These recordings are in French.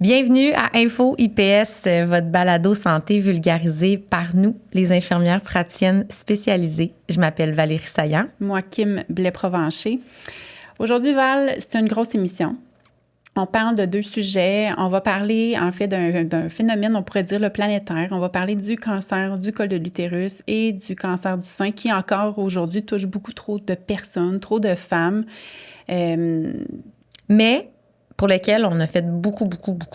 Bienvenue à Info IPS, votre balado santé vulgarisé par nous, les infirmières praticiennes spécialisées. Je m'appelle Valérie Saillant. Moi, Kim Blais-Provencher. Aujourd'hui, Val, c'est une grosse émission. On parle de deux sujets. On va parler, en fait, d'un phénomène, on pourrait dire, le planétaire. On va parler du cancer du col de l'utérus et du cancer du sein qui, encore aujourd'hui, touche beaucoup trop de personnes, trop de femmes. Mais pour lesquels on a fait beaucoup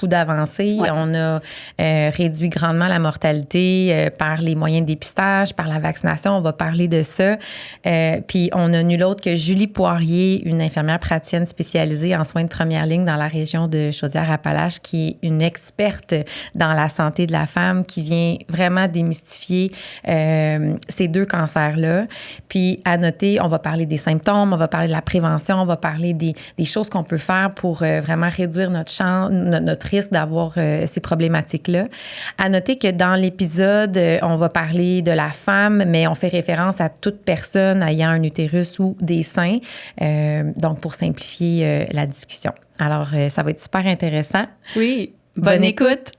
d'avancées. Ouais. On a réduit grandement la mortalité par les moyens de dépistage, par la vaccination. On va parler de ça. Puis on a nul autre que Julie Poirier, une infirmière praticienne spécialisée en soins de première ligne dans la région de Chaudière-Appalaches, qui est une experte dans la santé de la femme, qui vient vraiment démystifier ces deux cancers-là. Puis à noter, on va parler des symptômes, on va parler de la prévention, on va parler des choses qu'on peut faire pour vraiment réduire notre risque d'avoir ces problématiques-là. À noter que dans l'épisode, on va parler de la femme, mais on fait référence à toute personne ayant un utérus ou des seins, donc pour simplifier la discussion. Alors, ça va être super intéressant. Oui, bonne écoute.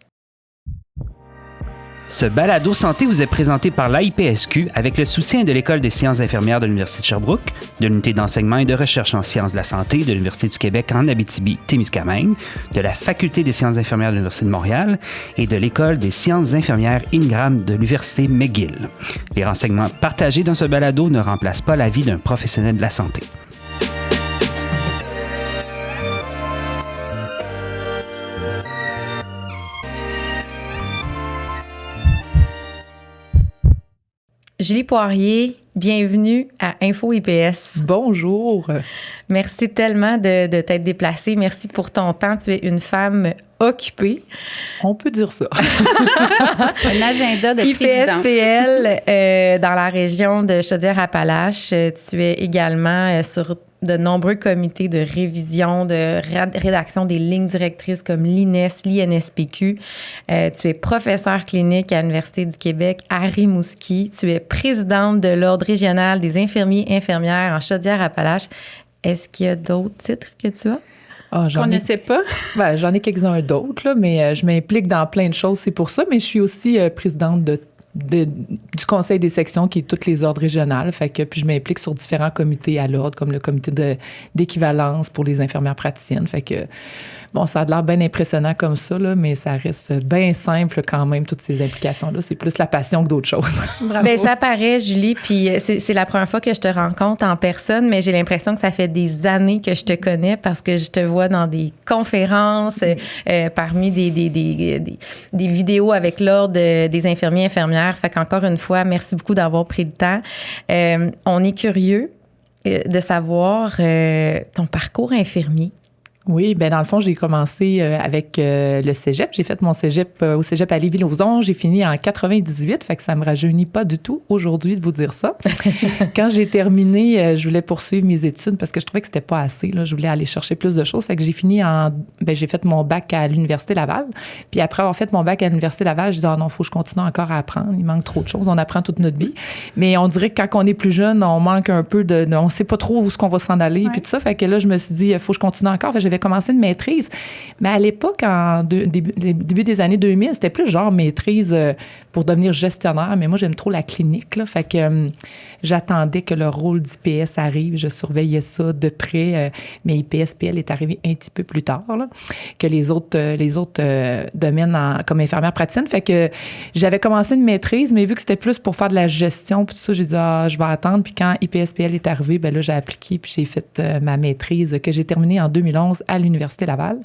Ce balado santé vous est présenté par l'AIPSQ avec le soutien de l'École des sciences infirmières de l'Université de Sherbrooke, de l'Unité d'enseignement et de recherche en sciences de la santé de l'Université du Québec en Abitibi-Témiscamingue, de la Faculté des sciences infirmières de l'Université de Montréal et de l'École des sciences infirmières Ingram de l'Université McGill. Les renseignements partagés dans ce balado ne remplacent pas l'avis d'un professionnel de la santé. Julie Poirier, bienvenue à Info IPS. Bonjour. Merci tellement de t'être déplacée. Merci pour ton temps. Tu es une femme occupée. On peut dire ça. Un agenda de président. IPSPL dans la région de Chaudière-Appalaches. Tu es également sur de nombreux comités de révision, de rédaction des lignes directrices comme l'INES, l'INSPQ. Tu es professeure clinique à l'Université du Québec à Rimouski. Tu es présidente de l'Ordre régional des infirmiers et infirmières en Chaudière-Appalaches. Est-ce qu'il y a d'autres titres que tu as? Qu'on ne sait pas? Ben, j'en ai quelques-uns d'autres, là, mais je m'implique dans plein de choses, c'est pour ça. Mais je suis aussi présidente du conseil des sections qui est toutes les ordres régionales. Fait que, puis je m'implique sur différents comités à l'ordre, comme le comité d'équivalence pour les infirmières praticiennes. Fait que, bon, ça a l'air bien impressionnant comme ça, là, mais ça reste bien simple quand même, toutes ces implications-là. C'est plus la passion que d'autres choses. Bien, ça paraît, Julie, puis c'est la première fois que je te rencontre en personne, mais j'ai l'impression que ça fait des années que je te connais parce que je te vois dans des conférences, parmi des vidéos avec l'ordre des infirmiers et infirmières. Fait qu'encore une fois, merci beaucoup d'avoir pris le temps. On est curieux de savoir ton parcours infirmier. Oui, bien dans le fond, j'ai commencé avec le cégep. J'ai fait mon cégep au cégep à Lévis-Lauzon. J'ai fini en 98, fait que ça me rajeunit pas du tout aujourd'hui de vous dire ça. Quand j'ai terminé, je voulais poursuivre mes études parce que je trouvais que c'était pas assez. Là. Je voulais aller chercher plus de choses. Fait que j'ai fini j'ai fait mon bac à l'Université Laval. Puis après avoir fait mon bac à l'Université Laval, je disais, non, il faut que je continue encore à apprendre. Il manque trop de choses. On apprend toute notre vie. Mais on dirait que quand on est plus jeune, on manque un peu on sait pas trop où est-ce qu'on va s'en aller. Ouais. Puis tout ça. Fait que là, je me suis dit, il faut que je continue encore. Fait que j'avais commencé une maîtrise. Mais à l'époque, début des années 2000, c'était plus genre maîtrise pour devenir gestionnaire. Mais moi, j'aime trop la clinique, là. Fait que j'attendais que le rôle d'IPS arrive. Je surveillais ça de près. Mais IPSPL est arrivé un petit peu plus tard, là, que les autres domaines comme infirmière praticienne. Fait que j'avais commencé une maîtrise, mais vu que c'était plus pour faire de la gestion, puis tout ça, j'ai dit, je vais attendre. Puis quand IPSPL est arrivé, ben là, j'ai appliqué, puis j'ai fait ma maîtrise que j'ai terminée en 2011 à l'Université Laval.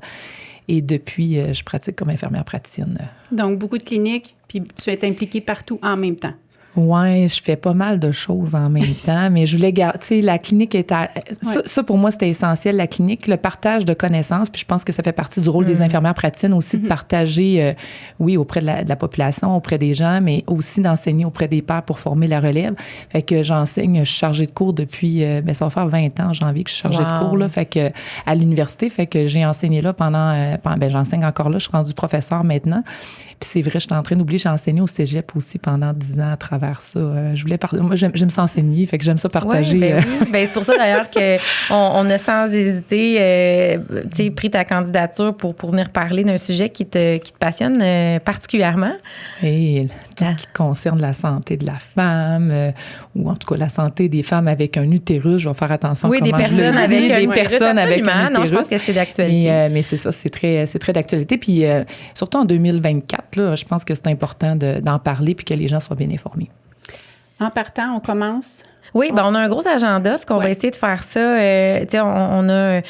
Et depuis, je pratique comme infirmière praticienne. Donc, beaucoup de cliniques, puis tu es impliquée partout en même temps. Oui, je fais pas mal de choses en même temps, mais je voulais garder, tu sais, la clinique est ça, pour moi, c'était essentiel, la clinique, le partage de connaissances, puis je pense que ça fait partie du rôle des infirmières praticiennes aussi de partager, oui, auprès de la population, auprès des gens, mais aussi d'enseigner auprès des pairs pour former la relève. Fait que j'enseigne, je suis chargée de cours depuis, ça va faire 20 ans en janvier que je suis chargée de cours, là, fait que à l'université, fait que j'ai enseigné là pendant j'enseigne encore là, je suis rendue professeure maintenant. Puis c'est vrai, je suis en train d'oublier, j'ai enseigné au cégep aussi pendant 10 ans à travers travers ça. Je voulais moi, j'aime s'enseigner, fait que j'aime ça partager. Oui. C'est pour ça d'ailleurs qu'on a sans hésiter pris ta candidature pour venir parler d'un sujet qui te passionne particulièrement. Et tout ce qui concerne la santé de la femme, ou en tout cas la santé des femmes avec un utérus, je vais faire attention. Oui, des personnes avec un utérus. Absolument. Non, je pense que c'est d'actualité. Mais c'est ça, c'est très d'actualité. Puis surtout en 2024, là, je pense que c'est important d'en parler puis que les gens soient bien informés. En partant, on commence. Oui, on a un gros agenda, qu'on va essayer de faire ça. On a,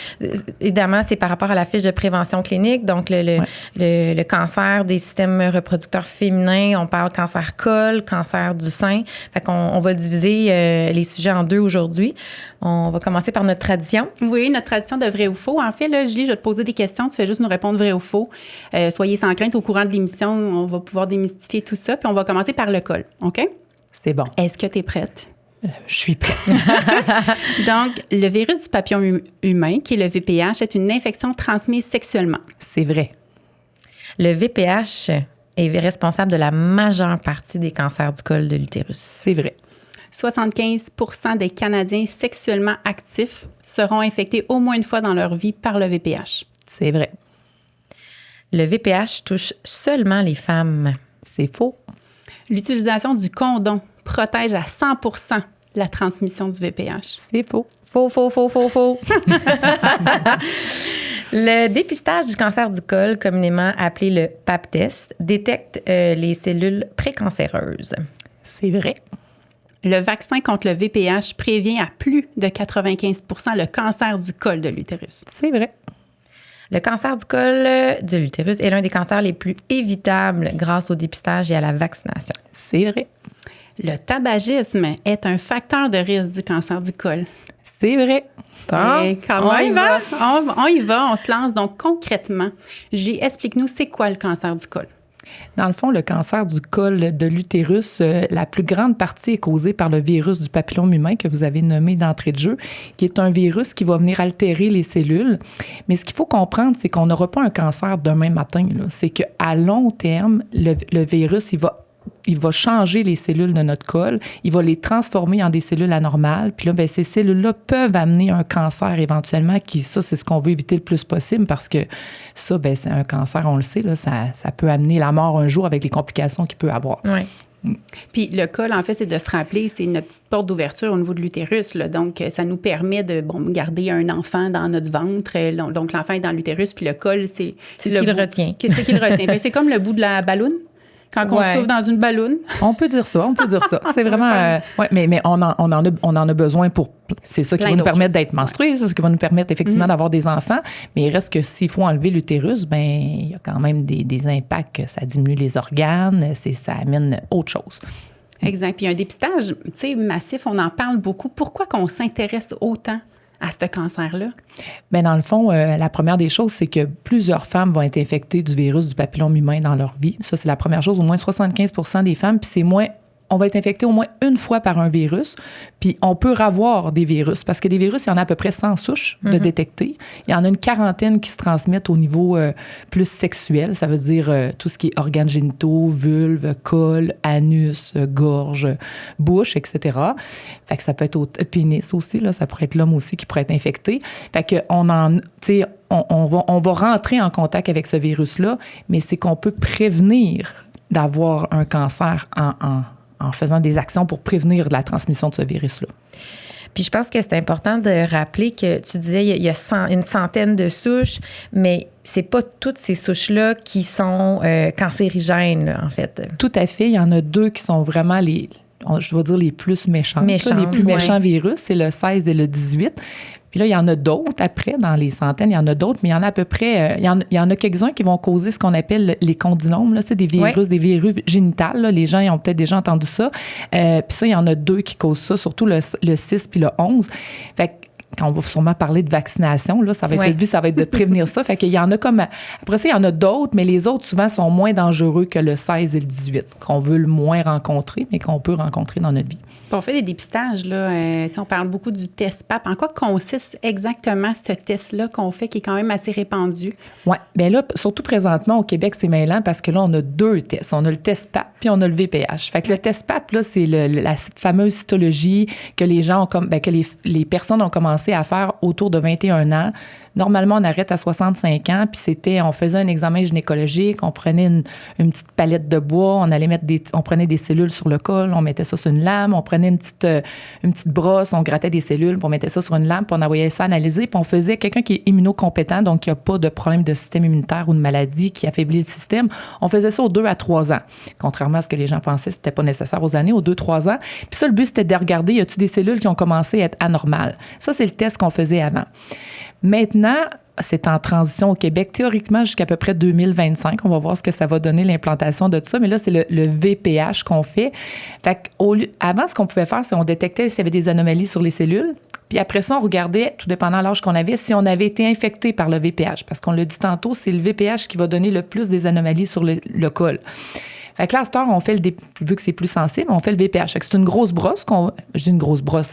évidemment, c'est par rapport à la fiche de prévention clinique, donc le cancer des systèmes reproducteurs féminins, on parle cancer col, cancer du sein. Fait qu'on va diviser les sujets en deux aujourd'hui. On va commencer par notre tradition. Oui, notre tradition de vrai ou faux. En fait, là, Julie, je vais te poser des questions, tu fais juste nous répondre vrai ou faux. Soyez sans crainte, au courant de l'émission, on va pouvoir démystifier tout ça, puis on va commencer par le col, OK? C'est bon. Est-ce que tu es prête? Je suis prête. Donc, le virus du papillon humain, qui est le VPH, est une infection transmise sexuellement. C'est vrai. Le VPH est responsable de la majeure partie des cancers du col de l'utérus. C'est vrai. 75% des Canadiens sexuellement actifs seront infectés au moins une fois dans leur vie par le VPH. C'est vrai. Le VPH touche seulement les femmes. C'est faux. L'utilisation du condom protège à 100% la transmission du VPH. C'est faux. Faux. Le dépistage du cancer du col, communément appelé le Pap test, détecte les cellules précancéreuses. C'est vrai. Le vaccin contre le VPH prévient à plus de 95% le cancer du col de l'utérus. C'est vrai. Le cancer du col de l'utérus est l'un des cancers les plus évitables grâce au dépistage et à la vaccination. C'est vrai. Le tabagisme est un facteur de risque du cancer du col. C'est vrai. On y va. On y va, on se lance. Donc, concrètement, Julie, explique-nous, c'est quoi le cancer du col? Dans le fond, le cancer du col de l'utérus, la plus grande partie est causée par le virus du papillome humain que vous avez nommé d'entrée de jeu, qui est un virus qui va venir altérer les cellules. Mais ce qu'il faut comprendre, c'est qu'on n'aura pas un cancer demain matin. C'est qu'à long terme, le virus, il va changer les cellules de notre col, il va les transformer en des cellules anormales. Puis là, ces cellules-là peuvent amener un cancer éventuellement, ça, c'est ce qu'on veut éviter le plus possible parce que ça, c'est un cancer, on le sait, là, ça peut amener la mort un jour avec les complications qu'il peut avoir. Oui. Puis le col, en fait, c'est de se rappeler, c'est une petite porte d'ouverture au niveau de l'utérus. Là. Donc, ça nous permet de garder un enfant dans notre ventre. Donc, l'enfant est dans l'utérus, puis le col, c'est ce qui le retient. C'est ce qui le retient. Fait, c'est comme le bout de la balloune. Quand on souffle dans une balloune. On peut dire ça. C'est vraiment... mais on en a besoin pour... C'est ça qui va nous permettre d'être menstrués, c'est ce qui va nous permettre effectivement d'avoir des enfants. Mais il reste que s'il faut enlever l'utérus, il y a quand même des impacts. Ça diminue les organes, ça amène autre chose. Exact. Puis un dépistage, massif, on en parle beaucoup. Pourquoi qu'on s'intéresse autant à ce cancer-là? Bien, dans le fond, la première des choses, c'est que plusieurs femmes vont être infectées du virus du papillome humain dans leur vie. Ça, c'est la première chose. Au moins 75% des femmes, puis on va être infecté au moins une fois par un virus, puis on peut avoir des virus, parce que des virus, il y en a à peu près 100 souches de détecter. Il y en a une quarantaine qui se transmettent au niveau plus sexuel, ça veut dire tout ce qui est organes génitaux, vulve, col, anus, gorge, bouche, etc. Fait que ça peut être au pénis aussi, là, ça pourrait être l'homme aussi qui pourrait être infecté. Fait que on va rentrer en contact avec ce virus-là, mais c'est qu'on peut prévenir d'avoir un cancer en faisant des actions pour prévenir de la transmission de ce virus-là. Puis je pense que c'est important de rappeler que tu disais il y a une centaine de souches, mais c'est pas toutes ces souches-là qui sont cancérigènes, là, en fait. Tout à fait. Il y en a 2 qui sont vraiment les plus méchantes. Les plus méchants virus, c'est le 16 et le 18. Puis là, il y en a d'autres après, dans les centaines, il y en a d'autres, mais il y en a à peu près, il y en a quelques-uns qui vont causer ce qu'on appelle les condylomes, là, c'est des virus, des verrues génitales, là. Les gens ils ont peut-être déjà entendu ça. Puis ça, il y en a 2 qui causent ça, surtout le 6 puis le 11. Fait que quand on va sûrement parler de vaccination, là, ça va être le but, ça va être de prévenir ça. Fait qu'il y en a comme... Après ça, il y en a d'autres, mais les autres, souvent, sont moins dangereux que le 16 et le 18, qu'on veut le moins rencontrer, mais qu'on peut rencontrer dans notre vie. Puis on fait des dépistages, là. On parle beaucoup du test PAP. En quoi consiste exactement ce test-là qu'on fait, qui est quand même assez répandu? Oui. Bien là, surtout présentement, au Québec, c'est mêlant parce que là, on a 2 tests. On a le test PAP puis on a le VPH. Fait que le test PAP, là, c'est la fameuse cytologie que les gens ont que les personnes ont commencé à faire autour de 21 ans. Normalement, on arrête à 65 ans, puis on faisait un examen gynécologique, on prenait une petite palette de bois, on prenait des cellules sur le col, on mettait ça sur une lame, on prenait une petite brosse, on grattait des cellules, puis on mettait ça sur une lame, puis on envoyait ça analyser, puis on faisait quelqu'un qui est immunocompétent, donc qui n'a pas de problème de système immunitaire ou de maladie qui affaiblit le système. On faisait ça aux 2 à 3 ans. Contrairement à ce que les gens pensaient, c'était pas nécessaire aux années, aux 2-3 ans. Puis ça, le but, c'était de regarder, y a-t-il des cellules qui ont commencé à être anormales. Ça, c'est le test qu'on faisait avant. Maintenant, c'est en transition au Québec, théoriquement jusqu'à peu près 2025. On va voir ce que ça va donner, l'implantation de tout ça. Mais là, c'est le VPH qu'on fait. Fait avant, ce qu'on pouvait faire, c'est qu'on détectait s'il y avait des anomalies sur les cellules. Puis après ça, on regardait, tout dépendant de l'âge qu'on avait, si on avait été infecté par le VPH. Parce qu'on l'a dit tantôt, c'est le VPH qui va donner le plus des anomalies sur le col. Fait que là, à cette heure, on fait vu que c'est plus sensible, on fait le VPH. Fait que c'est une grosse brosse je dis une grosse brosse.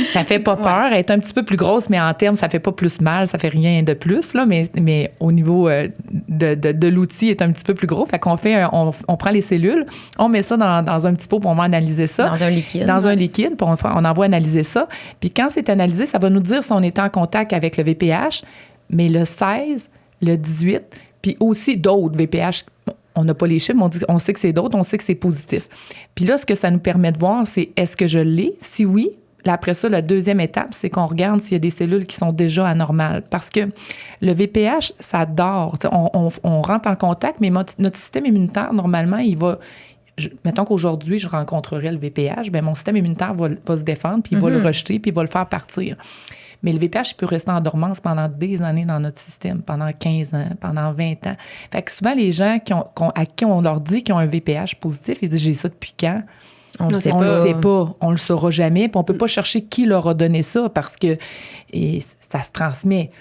Ça fait pas peur. Elle est un petit peu plus grosse, mais en termes, ça fait pas plus mal. Ça fait rien de plus, là. Mais au niveau de l'outil, il est un petit peu plus gros. Fait qu'on on prend les cellules, on met ça dans un petit pot, puis on va analyser ça. Dans un liquide. Dans un liquide, puis on envoie analyser ça. Puis quand c'est analysé, ça va nous dire si on est en contact avec le VPH, mais le 16, le 18, puis aussi d'autres VPH. On n'a pas les chiffres, mais on sait que c'est d'autres, on sait que c'est positif. Puis là, ce que ça nous permet de voir, c'est est-ce que je l'ai? Si oui, là, après ça, la deuxième étape, c'est qu'on regarde s'il y a des cellules qui sont déjà anormales. Parce que le VPH, ça dort. On rentre en contact, mais notre système immunitaire, normalement, mettons qu'aujourd'hui, je rencontrerais le VPH, bien, mon système immunitaire va se défendre, puis il va le rejeter, puis il va le faire partir. Mais le VPH, il peut rester en dormance pendant des années dans notre système, pendant 15 ans, pendant 20 ans. Fait que souvent, les gens à qui on leur dit qu'ils ont un VPH positif, ils disent « j'ai ça depuis quand? » On le sait pas, on le saura jamais, puis on peut pas chercher qui leur a donné ça parce que ça se transmet.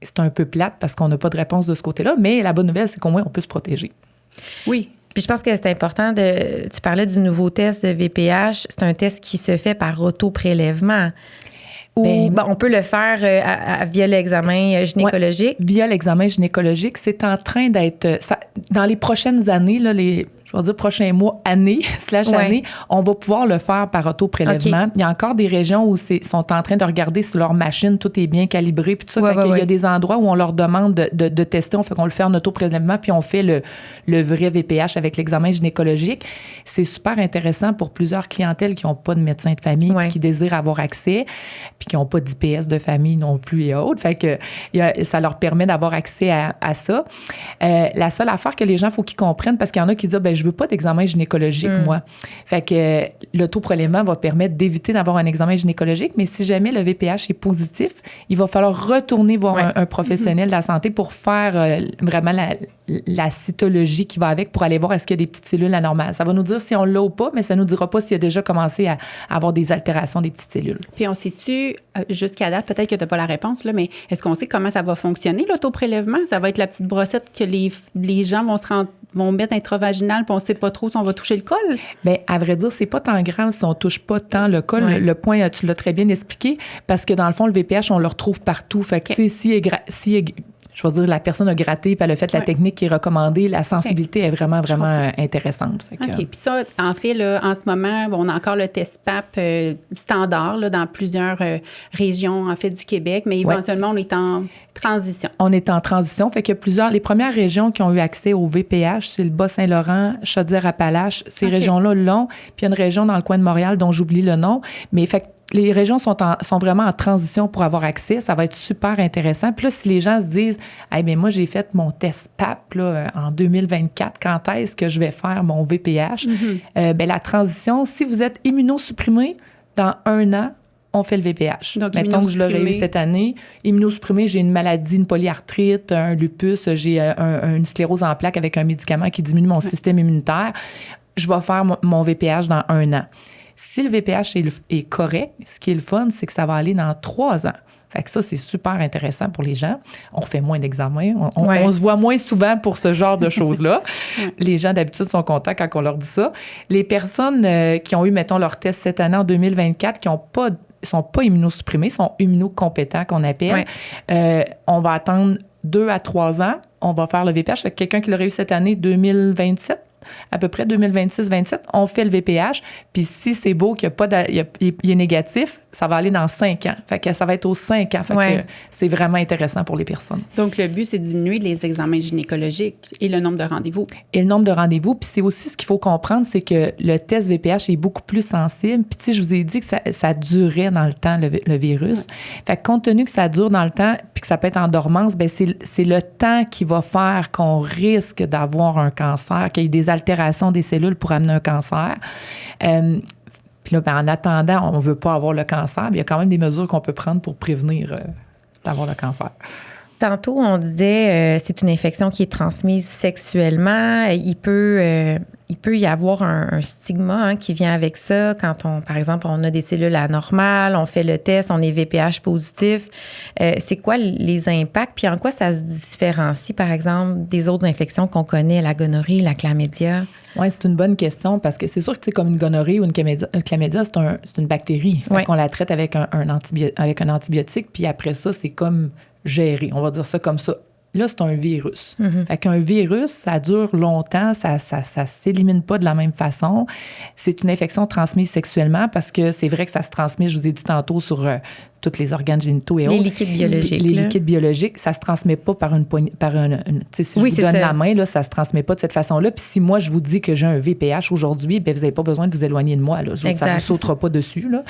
C'est un peu plate parce qu'on n'a pas de réponse de ce côté-là, mais la bonne nouvelle, c'est qu'au moins, on peut se protéger. Oui. Puis je pense que c'est important tu parlais du nouveau test de VPH, c'est un test qui se fait par auto-prélèvement. Ou on peut le faire via l'examen gynécologique. Ouais, via l'examen gynécologique, c'est en train d'être... dans les prochaines années, là, je vais dire prochains mois, années, années, on va pouvoir le faire par auto-prélèvement. Okay. Il y a encore des régions où sont en train de regarder si leur machine, tout est bien calibré, puis tout ça. Il y a des endroits où on leur demande de tester, on fait qu'on le fait en auto-prélèvement, puis on fait le vrai VPH avec l'examen gynécologique. C'est super intéressant pour plusieurs clientèles qui n'ont pas de médecin de famille, puis qui désirent avoir accès, puis qui n'ont pas d'IPS de famille non plus et autres. Fait que ça leur permet d'avoir accès à ça. La seule affaire que les gens, il faut qu'ils comprennent, parce qu'il y en a qui disent, je veux pas d'examen gynécologique, moi. Fait que l'auto-prélèvement va permettre d'éviter d'avoir un examen gynécologique, mais si jamais le VPH est positif, il va falloir retourner voir un professionnel de la santé pour faire vraiment la cytologie qui va avec pour aller voir est-ce qu'il y a des petites cellules anormales. Ça va nous dire si on l'a ou pas, mais ça nous dira pas s'il a déjà commencé à avoir des altérations des petites cellules. Puis on sait-tu, jusqu'à date, peut-être que tu n'as pas la réponse, là, mais est-ce qu'on sait comment ça va fonctionner, l'auto-prélèvement? Ça va être la petite brossette que les gens vont mettre intravaginal, puis on ne sait pas trop si on va toucher le col? Bien, à vrai dire, c'est pas tant grave si on ne touche pas tant le col. Le point, tu l'as très bien expliqué, parce que dans le fond, le VPH, on le retrouve partout. Fait que, tu sais, je veux dire, la personne a gratté, puis elle a fait la technique qui est recommandée, la sensibilité est vraiment, vraiment intéressante. Fait que, OK. Puis ça, en fait, là, en ce moment, on a encore le test PAP standard là, dans plusieurs régions, en fait, du Québec, mais éventuellement, on est en transition. On est en transition. Fait que les premières régions qui ont eu accès au VPH, c'est le Bas-Saint-Laurent, Chaudière-Appalaches. Ces régions-là l'ont. Puis il y a une région dans le coin de Montréal dont j'oublie le nom. Mais fait les régions sont vraiment en transition pour avoir accès. Ça va être super intéressant. Puis là, si les gens se disent « Hey, bien, moi, j'ai fait mon test PAP là, en 2024. Quand est-ce que je vais faire mon VPH? La transition, si vous êtes immunosupprimé, dans 1 an, on fait le VPH. Donc, mettons que je l'aurais eu cette année. Immunosupprimé, j'ai une maladie, une polyarthrite, un lupus, j'ai une sclérose en plaques avec un médicament qui diminue mon système immunitaire. Je vais faire mon VPH dans 1 an. Si le VPH est correct, ce qui est le fun, c'est que ça va aller dans 3 ans. Fait que ça, c'est super intéressant pour les gens. On fait moins d'examens. On se voit moins souvent pour ce genre de choses-là. Les gens, d'habitude, sont contents quand on leur dit ça. Les personnes qui ont eu, mettons, leur test cette année en 2024, qui sont pas immunosupprimés, sont immunocompétents, qu'on appelle. On va attendre 2 à 3 ans. On va faire le VPH. Fait que quelqu'un qui l'aurait eu cette année, 2027, à peu près 2026-27, on fait le VPH. Puis si c'est beau, qu'il il est négatif, ça va aller dans 5 ans. Fait que ça va être aux 5 ans. Fait que c'est vraiment intéressant pour les personnes. Donc, le but, c'est de diminuer les examens gynécologiques et le nombre de rendez-vous. Et le nombre de rendez-vous. Puis c'est aussi ce qu'il faut comprendre, c'est que le test VPH est beaucoup plus sensible. Puis tu sais, je vous ai dit que ça durait dans le temps, le virus. Fait que compte tenu que ça dure dans le temps puis que ça peut être en dormance, bien, c'est le temps qui va faire qu'on risque d'avoir un cancer, qu'il y ait des altérations des cellules pour amener un cancer. Puis là, en attendant, on ne veut pas avoir le cancer, mais il y a quand même des mesures qu'on peut prendre pour prévenir d'avoir le cancer. Tantôt, on disait c'est une infection qui est transmise sexuellement. Il peut y avoir un stigma qui vient avec ça quand par exemple, on a des cellules anormales, on fait le test, on est VPH positif. C'est quoi les impacts? Puis en quoi ça se différencie, par exemple, des autres infections qu'on connaît, la gonorrhée, la chlamydia? Oui, c'est une bonne question parce que c'est sûr que c'est comme une gonorrhée ou une chlamydia, c'est une bactérie. Fait qu'on la traite avec un antibiotique, puis après ça, c'est comme géré. On va dire ça comme ça. Là, c'est un virus. Fait qu'un virus, ça dure longtemps, ça s'élimine pas de la même façon. C'est une infection transmise sexuellement parce que c'est vrai que ça se transmet, je vous ai dit tantôt, sur tous les organes génitaux et autres. Les liquides biologiques. Les liquides biologiques, ça se transmet pas par une poignée, tu sais, si je vous donne la main, là, ça se transmet pas de cette façon-là. Puis si moi, je vous dis que j'ai un VPH aujourd'hui, bien, vous n'avez pas besoin de vous éloigner de moi, là. Ça ne vous sautera pas dessus, là.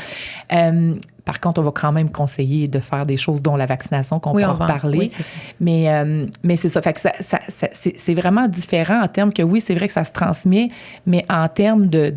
Par contre, on va quand même conseiller de faire des choses dont la vaccination qu'on peut en reparler. Oui, c'est ça. Mais c'est ça. Fait que c'est vraiment différent en termes que oui, c'est vrai que ça se transmet, mais en termes de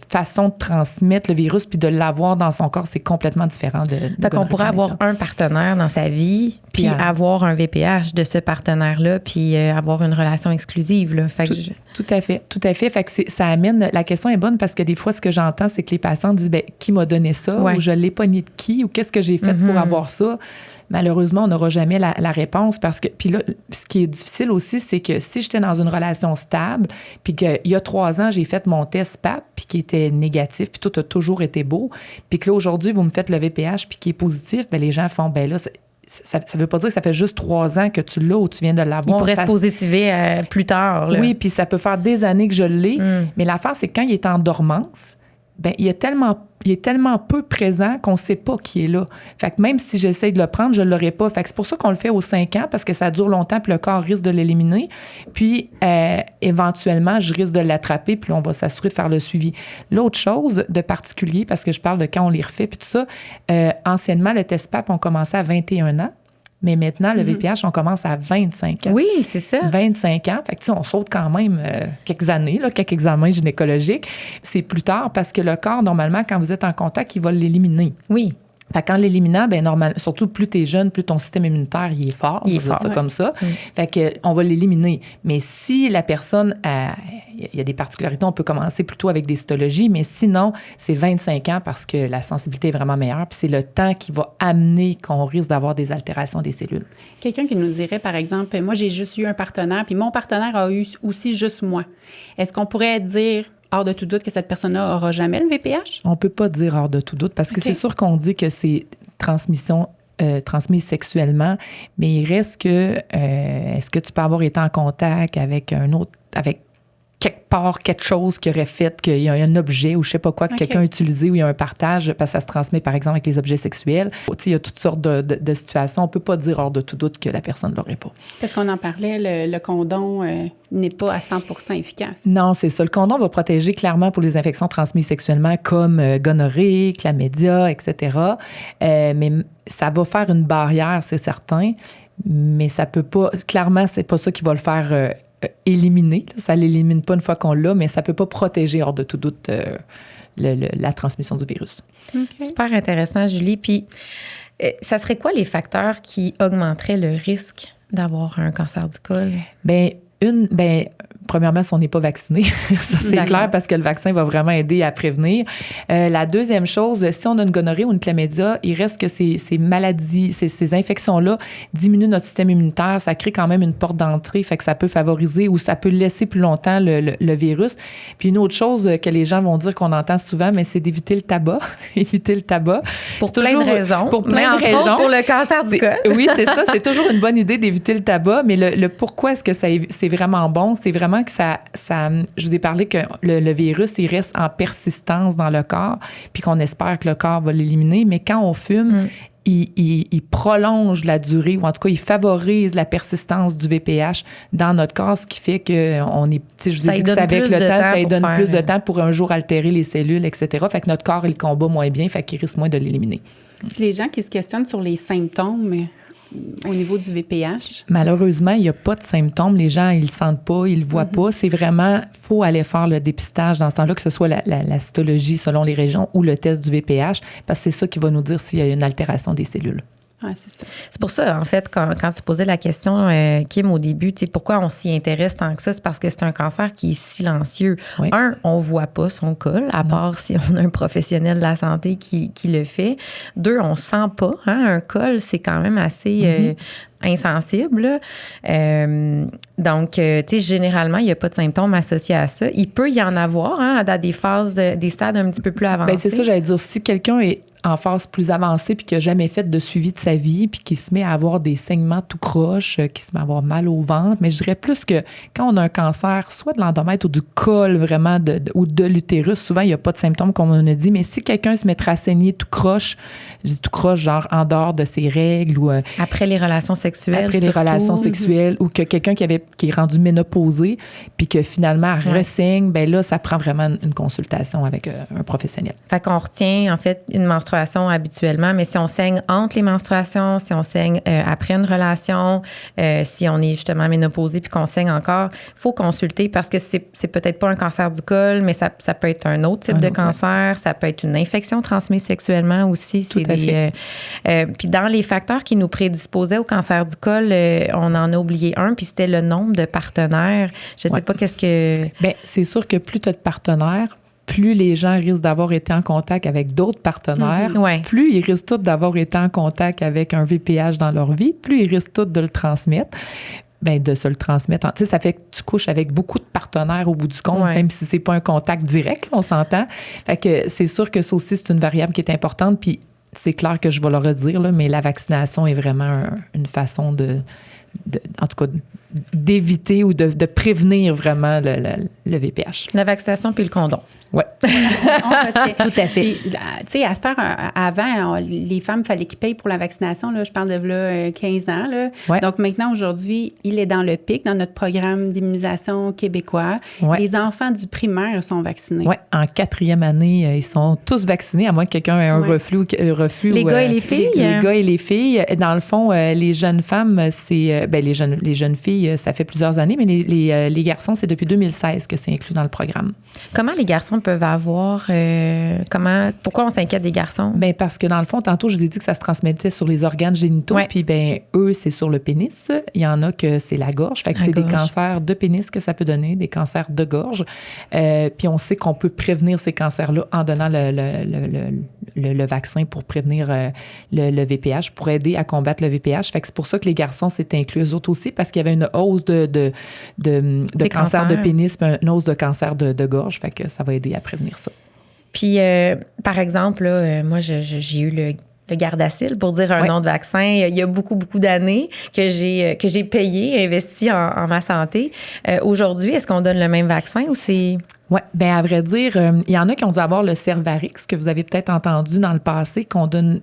façon de transmettre le virus puis de l'avoir dans son corps, c'est complètement différent Fait qu'on pourrait avoir un partenaire dans sa vie puis avoir un VPH de ce partenaire-là puis avoir une relation exclusive. Là. Fait tout à fait. Tout à fait. Fait que ça amène... La question est bonne parce que des fois, ce que j'entends, c'est que les patients disent, bien, qui m'a donné ça? Ou je l'ai pogné de qui? Ou qu'est-ce que j'ai fait pour avoir ça? Malheureusement, on n'aura jamais la réponse parce que... Puis là, ce qui est difficile aussi, c'est que si j'étais dans une relation stable puis qu'il y a 3 ans, j'ai fait mon test PAP puis qui était négatif puis tout a toujours été beau puis que là, aujourd'hui, vous me faites le VPH puis qui est positif, bien, les gens font, bien là, ça ne veut pas dire que ça fait juste 3 ans que tu l'as ou tu viens de l'avoir. Il pourrait se positiver plus tard. Là. Oui, puis ça peut faire des années que je l'ai. Mais l'affaire, c'est que quand il est en dormance, bien, il est tellement peu présent qu'on ne sait pas qui est là. Fait que même si j'essaie de le prendre, je ne l'aurai pas. Fait que c'est pour ça qu'on le fait aux 5 ans, parce que ça dure longtemps, puis le corps risque de l'éliminer. Puis, éventuellement, je risque de l'attraper, puis là, on va s'assurer de faire le suivi. L'autre chose de particulier, parce que je parle de quand on les refait, puis tout ça, anciennement, le test PAP, on commençait à 21 ans. Mais maintenant, le VPH, on commence à 25 ans. Oui, c'est ça. 25 ans. Fait que, tu sais, on saute quand même quelques années, là, quelques examens gynécologiques. C'est plus tard parce que le corps, normalement, quand vous êtes en contact, il va l'éliminer. Oui. Fait qu'en l'éliminant, bien, surtout plus tu es jeune, plus ton système immunitaire il est fort. Il est fort, ça comme ça. Fait qu'on va l'éliminer. Mais si la personne, il y a des particularités, on peut commencer plutôt avec des cytologies, mais sinon, c'est 25 ans parce que la sensibilité est vraiment meilleure. Puis c'est le temps qui va amener qu'on risque d'avoir des altérations des cellules. Quelqu'un qui nous dirait, par exemple, moi, j'ai juste eu un partenaire, puis mon partenaire a eu aussi juste moi. Est-ce qu'on pourrait dire, hors de tout doute, que cette personne-là n'aura jamais le VPH? On ne peut pas dire hors de tout doute parce que c'est sûr qu'on dit que c'est transmise sexuellement, mais il reste que est-ce que tu peux avoir été en contact avec quelque part, quelque chose qui aurait fait qu'il y a un objet ou je ne sais pas quoi que quelqu'un a utilisé ou il y a un partage, parce que ça se transmet, par exemple, avec les objets sexuels. Tu sais, il y a toutes sortes de situations. On ne peut pas dire hors de tout doute que la personne ne l'aurait pas. Parce qu'on en parlait, le condom n'est pas à 100% efficace. Non, c'est ça. Le condom va protéger clairement pour les infections transmises sexuellement comme gonorrhée, chlamydia, etc. Mais ça va faire une barrière, c'est certain, mais ça peut pas... Clairement, c'est pas ça qui va le faire... éliminer. Ça ne l'élimine pas une fois qu'on l'a, mais ça ne peut pas protéger hors de tout doute la transmission du virus. Okay. Super intéressant, Julie. Puis, ça serait quoi les facteurs qui augmenteraient le risque d'avoir un cancer du col? premièrement, si on n'est pas vacciné, ça c'est clair parce que le vaccin va vraiment aider à prévenir. La deuxième chose, si on a une gonorrhée ou une chlamydia, il reste que ces maladies, ces infections-là diminuent notre système immunitaire. Ça crée quand même une porte d'entrée, fait que ça peut favoriser ou ça peut laisser plus longtemps le virus. Puis une autre chose que les gens vont dire qu'on entend souvent, mais c'est d'éviter le tabac. Éviter le tabac. Pour plein de raisons. Pour plein de raisons. Autres, pour le cancer du col. Oui, c'est ça. C'est toujours une bonne idée d'éviter le tabac, mais le pourquoi est-ce que c'est vraiment bon? C'est vraiment que ça je vous ai parlé que le virus, il reste en persistance dans le corps, puis qu'on espère que le corps va l'éliminer, mais quand on fume, il prolonge la durée, ou en tout cas, il favorise la persistance du VPH dans notre corps, ce qui fait qu'on est, je vous ai dit que c'est avec le temps, ça lui donne plus de temps pour un jour altérer les cellules, etc. Fait que notre corps, il combat moins bien, fait qu'il risque moins de l'éliminer. Les gens qui se questionnent sur les symptômes au niveau du VPH? Malheureusement, il n'y a pas de symptômes. Les gens, ils ne le sentent pas, ils ne le voient pas. C'est vraiment, il faut aller faire le dépistage dans ce temps-là, que ce soit la cytologie selon les régions ou le test du VPH, parce que c'est ça qui va nous dire s'il y a une altération des cellules. Ouais, c'est ça. C'est pour ça, en fait, quand tu posais la question, Kim, au début, tu sais, pourquoi on s'y intéresse tant que ça? C'est parce que c'est un cancer qui est silencieux. Oui. On ne voit pas son col, à part si on a un professionnel de la santé qui le fait. 2, on ne sent pas. Un col, c'est quand même assez insensible. Donc, tu sais, généralement, il n'y a pas de symptômes associés à ça. Il peut y en avoir à des phases, des stades un petit peu plus avancés. Bien, c'est ça, j'allais dire. Si quelqu'un est en phase plus avancée puis qui n'a jamais fait de suivi de sa vie puis qui se met à avoir des saignements tout croche, qui se met à avoir mal au ventre, mais je dirais plus que quand on a un cancer, soit de l'endomètre ou du col vraiment ou de l'utérus, souvent il n'y a pas de symptômes comme on a dit, mais si quelqu'un se mettrait à saigner tout croche, je dis tout croche genre en dehors de ses règles ou après les relations sexuelles, après les relations sexuelles, ou que quelqu'un qui est rendu ménopausé puis que finalement ressaigne, ben là ça prend vraiment une consultation avec un professionnel. Fait qu'on retient en fait une menstruation habituellement, mais si on saigne entre les menstruations, si on saigne après une relation, si on est justement ménopausé puis qu'on saigne encore, il faut consulter parce que c'est peut-être pas un cancer du col, mais ça peut être un autre type de cancer, ça peut être une infection transmise sexuellement aussi. Puis dans les facteurs qui nous prédisposaient au cancer du col, on en a oublié un, puis c'était le nombre de partenaires. Je sais pas qu'est-ce que... Bien, c'est sûr que plus tu as de partenaires, plus les gens risquent d'avoir été en contact avec d'autres partenaires, plus ils risquent tous d'avoir été en contact avec un VPH dans leur vie, plus ils risquent tous de le transmettre. Bien, de se le transmettre. Tu sais, ça fait que tu couches avec beaucoup de partenaires au bout du compte, même si c'est pas un contact direct, là, on s'entend. Fait que c'est sûr que ça aussi, c'est une variable qui est importante. Puis c'est clair que je vais le redire, là, mais la vaccination est vraiment une façon en tout cas, d'éviter ou de prévenir vraiment le VPH. La vaccination puis le condom. Oui. Tout à fait. Tu sais, à cette heure, avant, les femmes, il fallait qu'ils payent pour la vaccination. Là, je parle de là, 15 ans. Là. Ouais. Donc, maintenant, aujourd'hui, il est dans le pic, dans notre programme d'immunisation québécois. Ouais. Les enfants du primaire sont vaccinés. Oui, en 4e année, ils sont tous vaccinés, à moins que quelqu'un ait un reflux. Les gars et les filles? Les gars et les filles. Dans le fond, les jeunes femmes, c'est... les jeunes filles, ça fait plusieurs années, mais les garçons, c'est depuis 2016 que c'est inclus dans le programme. Comment les garçons peuvent avoir... pourquoi on s'inquiète des garçons? Bien, parce que dans le fond, tantôt, je vous ai dit que ça se transmettait sur les organes génitaux, puis bien, eux, c'est sur le pénis. Il y en a que c'est la gorge. Fait que c'est des cancers de pénis que ça peut donner, des cancers de gorge. Puis on sait qu'on peut prévenir ces cancers-là en donnant le vaccin pour prévenir le VPH, pour aider à combattre le VPH. Fait que c'est pour ça que les garçons, c'est inclus eux autres aussi, parce qu'il y avait une hausse de cancer de pénis, puis une hausse de cancer de gorge. Fait que ça va aider à prévenir ça. Puis, par exemple, là, moi, j'ai eu le Gardasil, pour dire un nom de vaccin, il y a beaucoup, beaucoup d'années que j'ai payé, investi en ma santé. Aujourd'hui, est-ce qu'on donne le même vaccin ou c'est... Oui, bien, à vrai dire, il y en a qui ont dû avoir le Cervarix, que vous avez peut-être entendu dans le passé, qu'on donne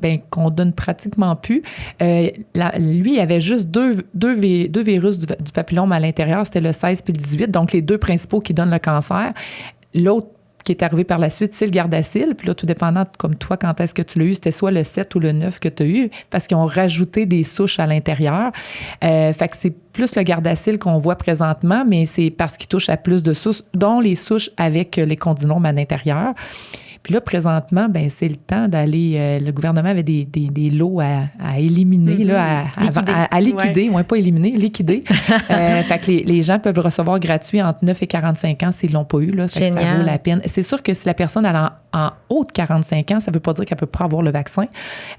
pratiquement plus. Lui, il avait juste deux virus du papillome à l'intérieur, c'était le 16 puis le 18, donc les deux principaux qui donnent le cancer. L'autre qui est arrivé par la suite, c'est le Gardasil. Puis là, tout dépendant, comme toi, quand est-ce que tu l'as eu, c'était soit le 7 ou le 9 que tu as eu, parce qu'ils ont rajouté des souches à l'intérieur. Fait que c'est plus le Gardasil qu'on voit présentement, mais c'est parce qu'il touche à plus de souches, dont les souches avec les condinomes à l'intérieur. Puis là, présentement, ben c'est le temps d'aller... le gouvernement avait des lots à éliminer, là, à liquider. Ouais, pas éliminer, liquider. Fait que les gens peuvent le recevoir gratuit entre 9 et 45 ans s'ils l'ont pas eu. Là, fait que ça vaut la peine. C'est sûr que si la personne elle en haut de 45 ans, ça veut pas dire qu'elle peut pas avoir le vaccin.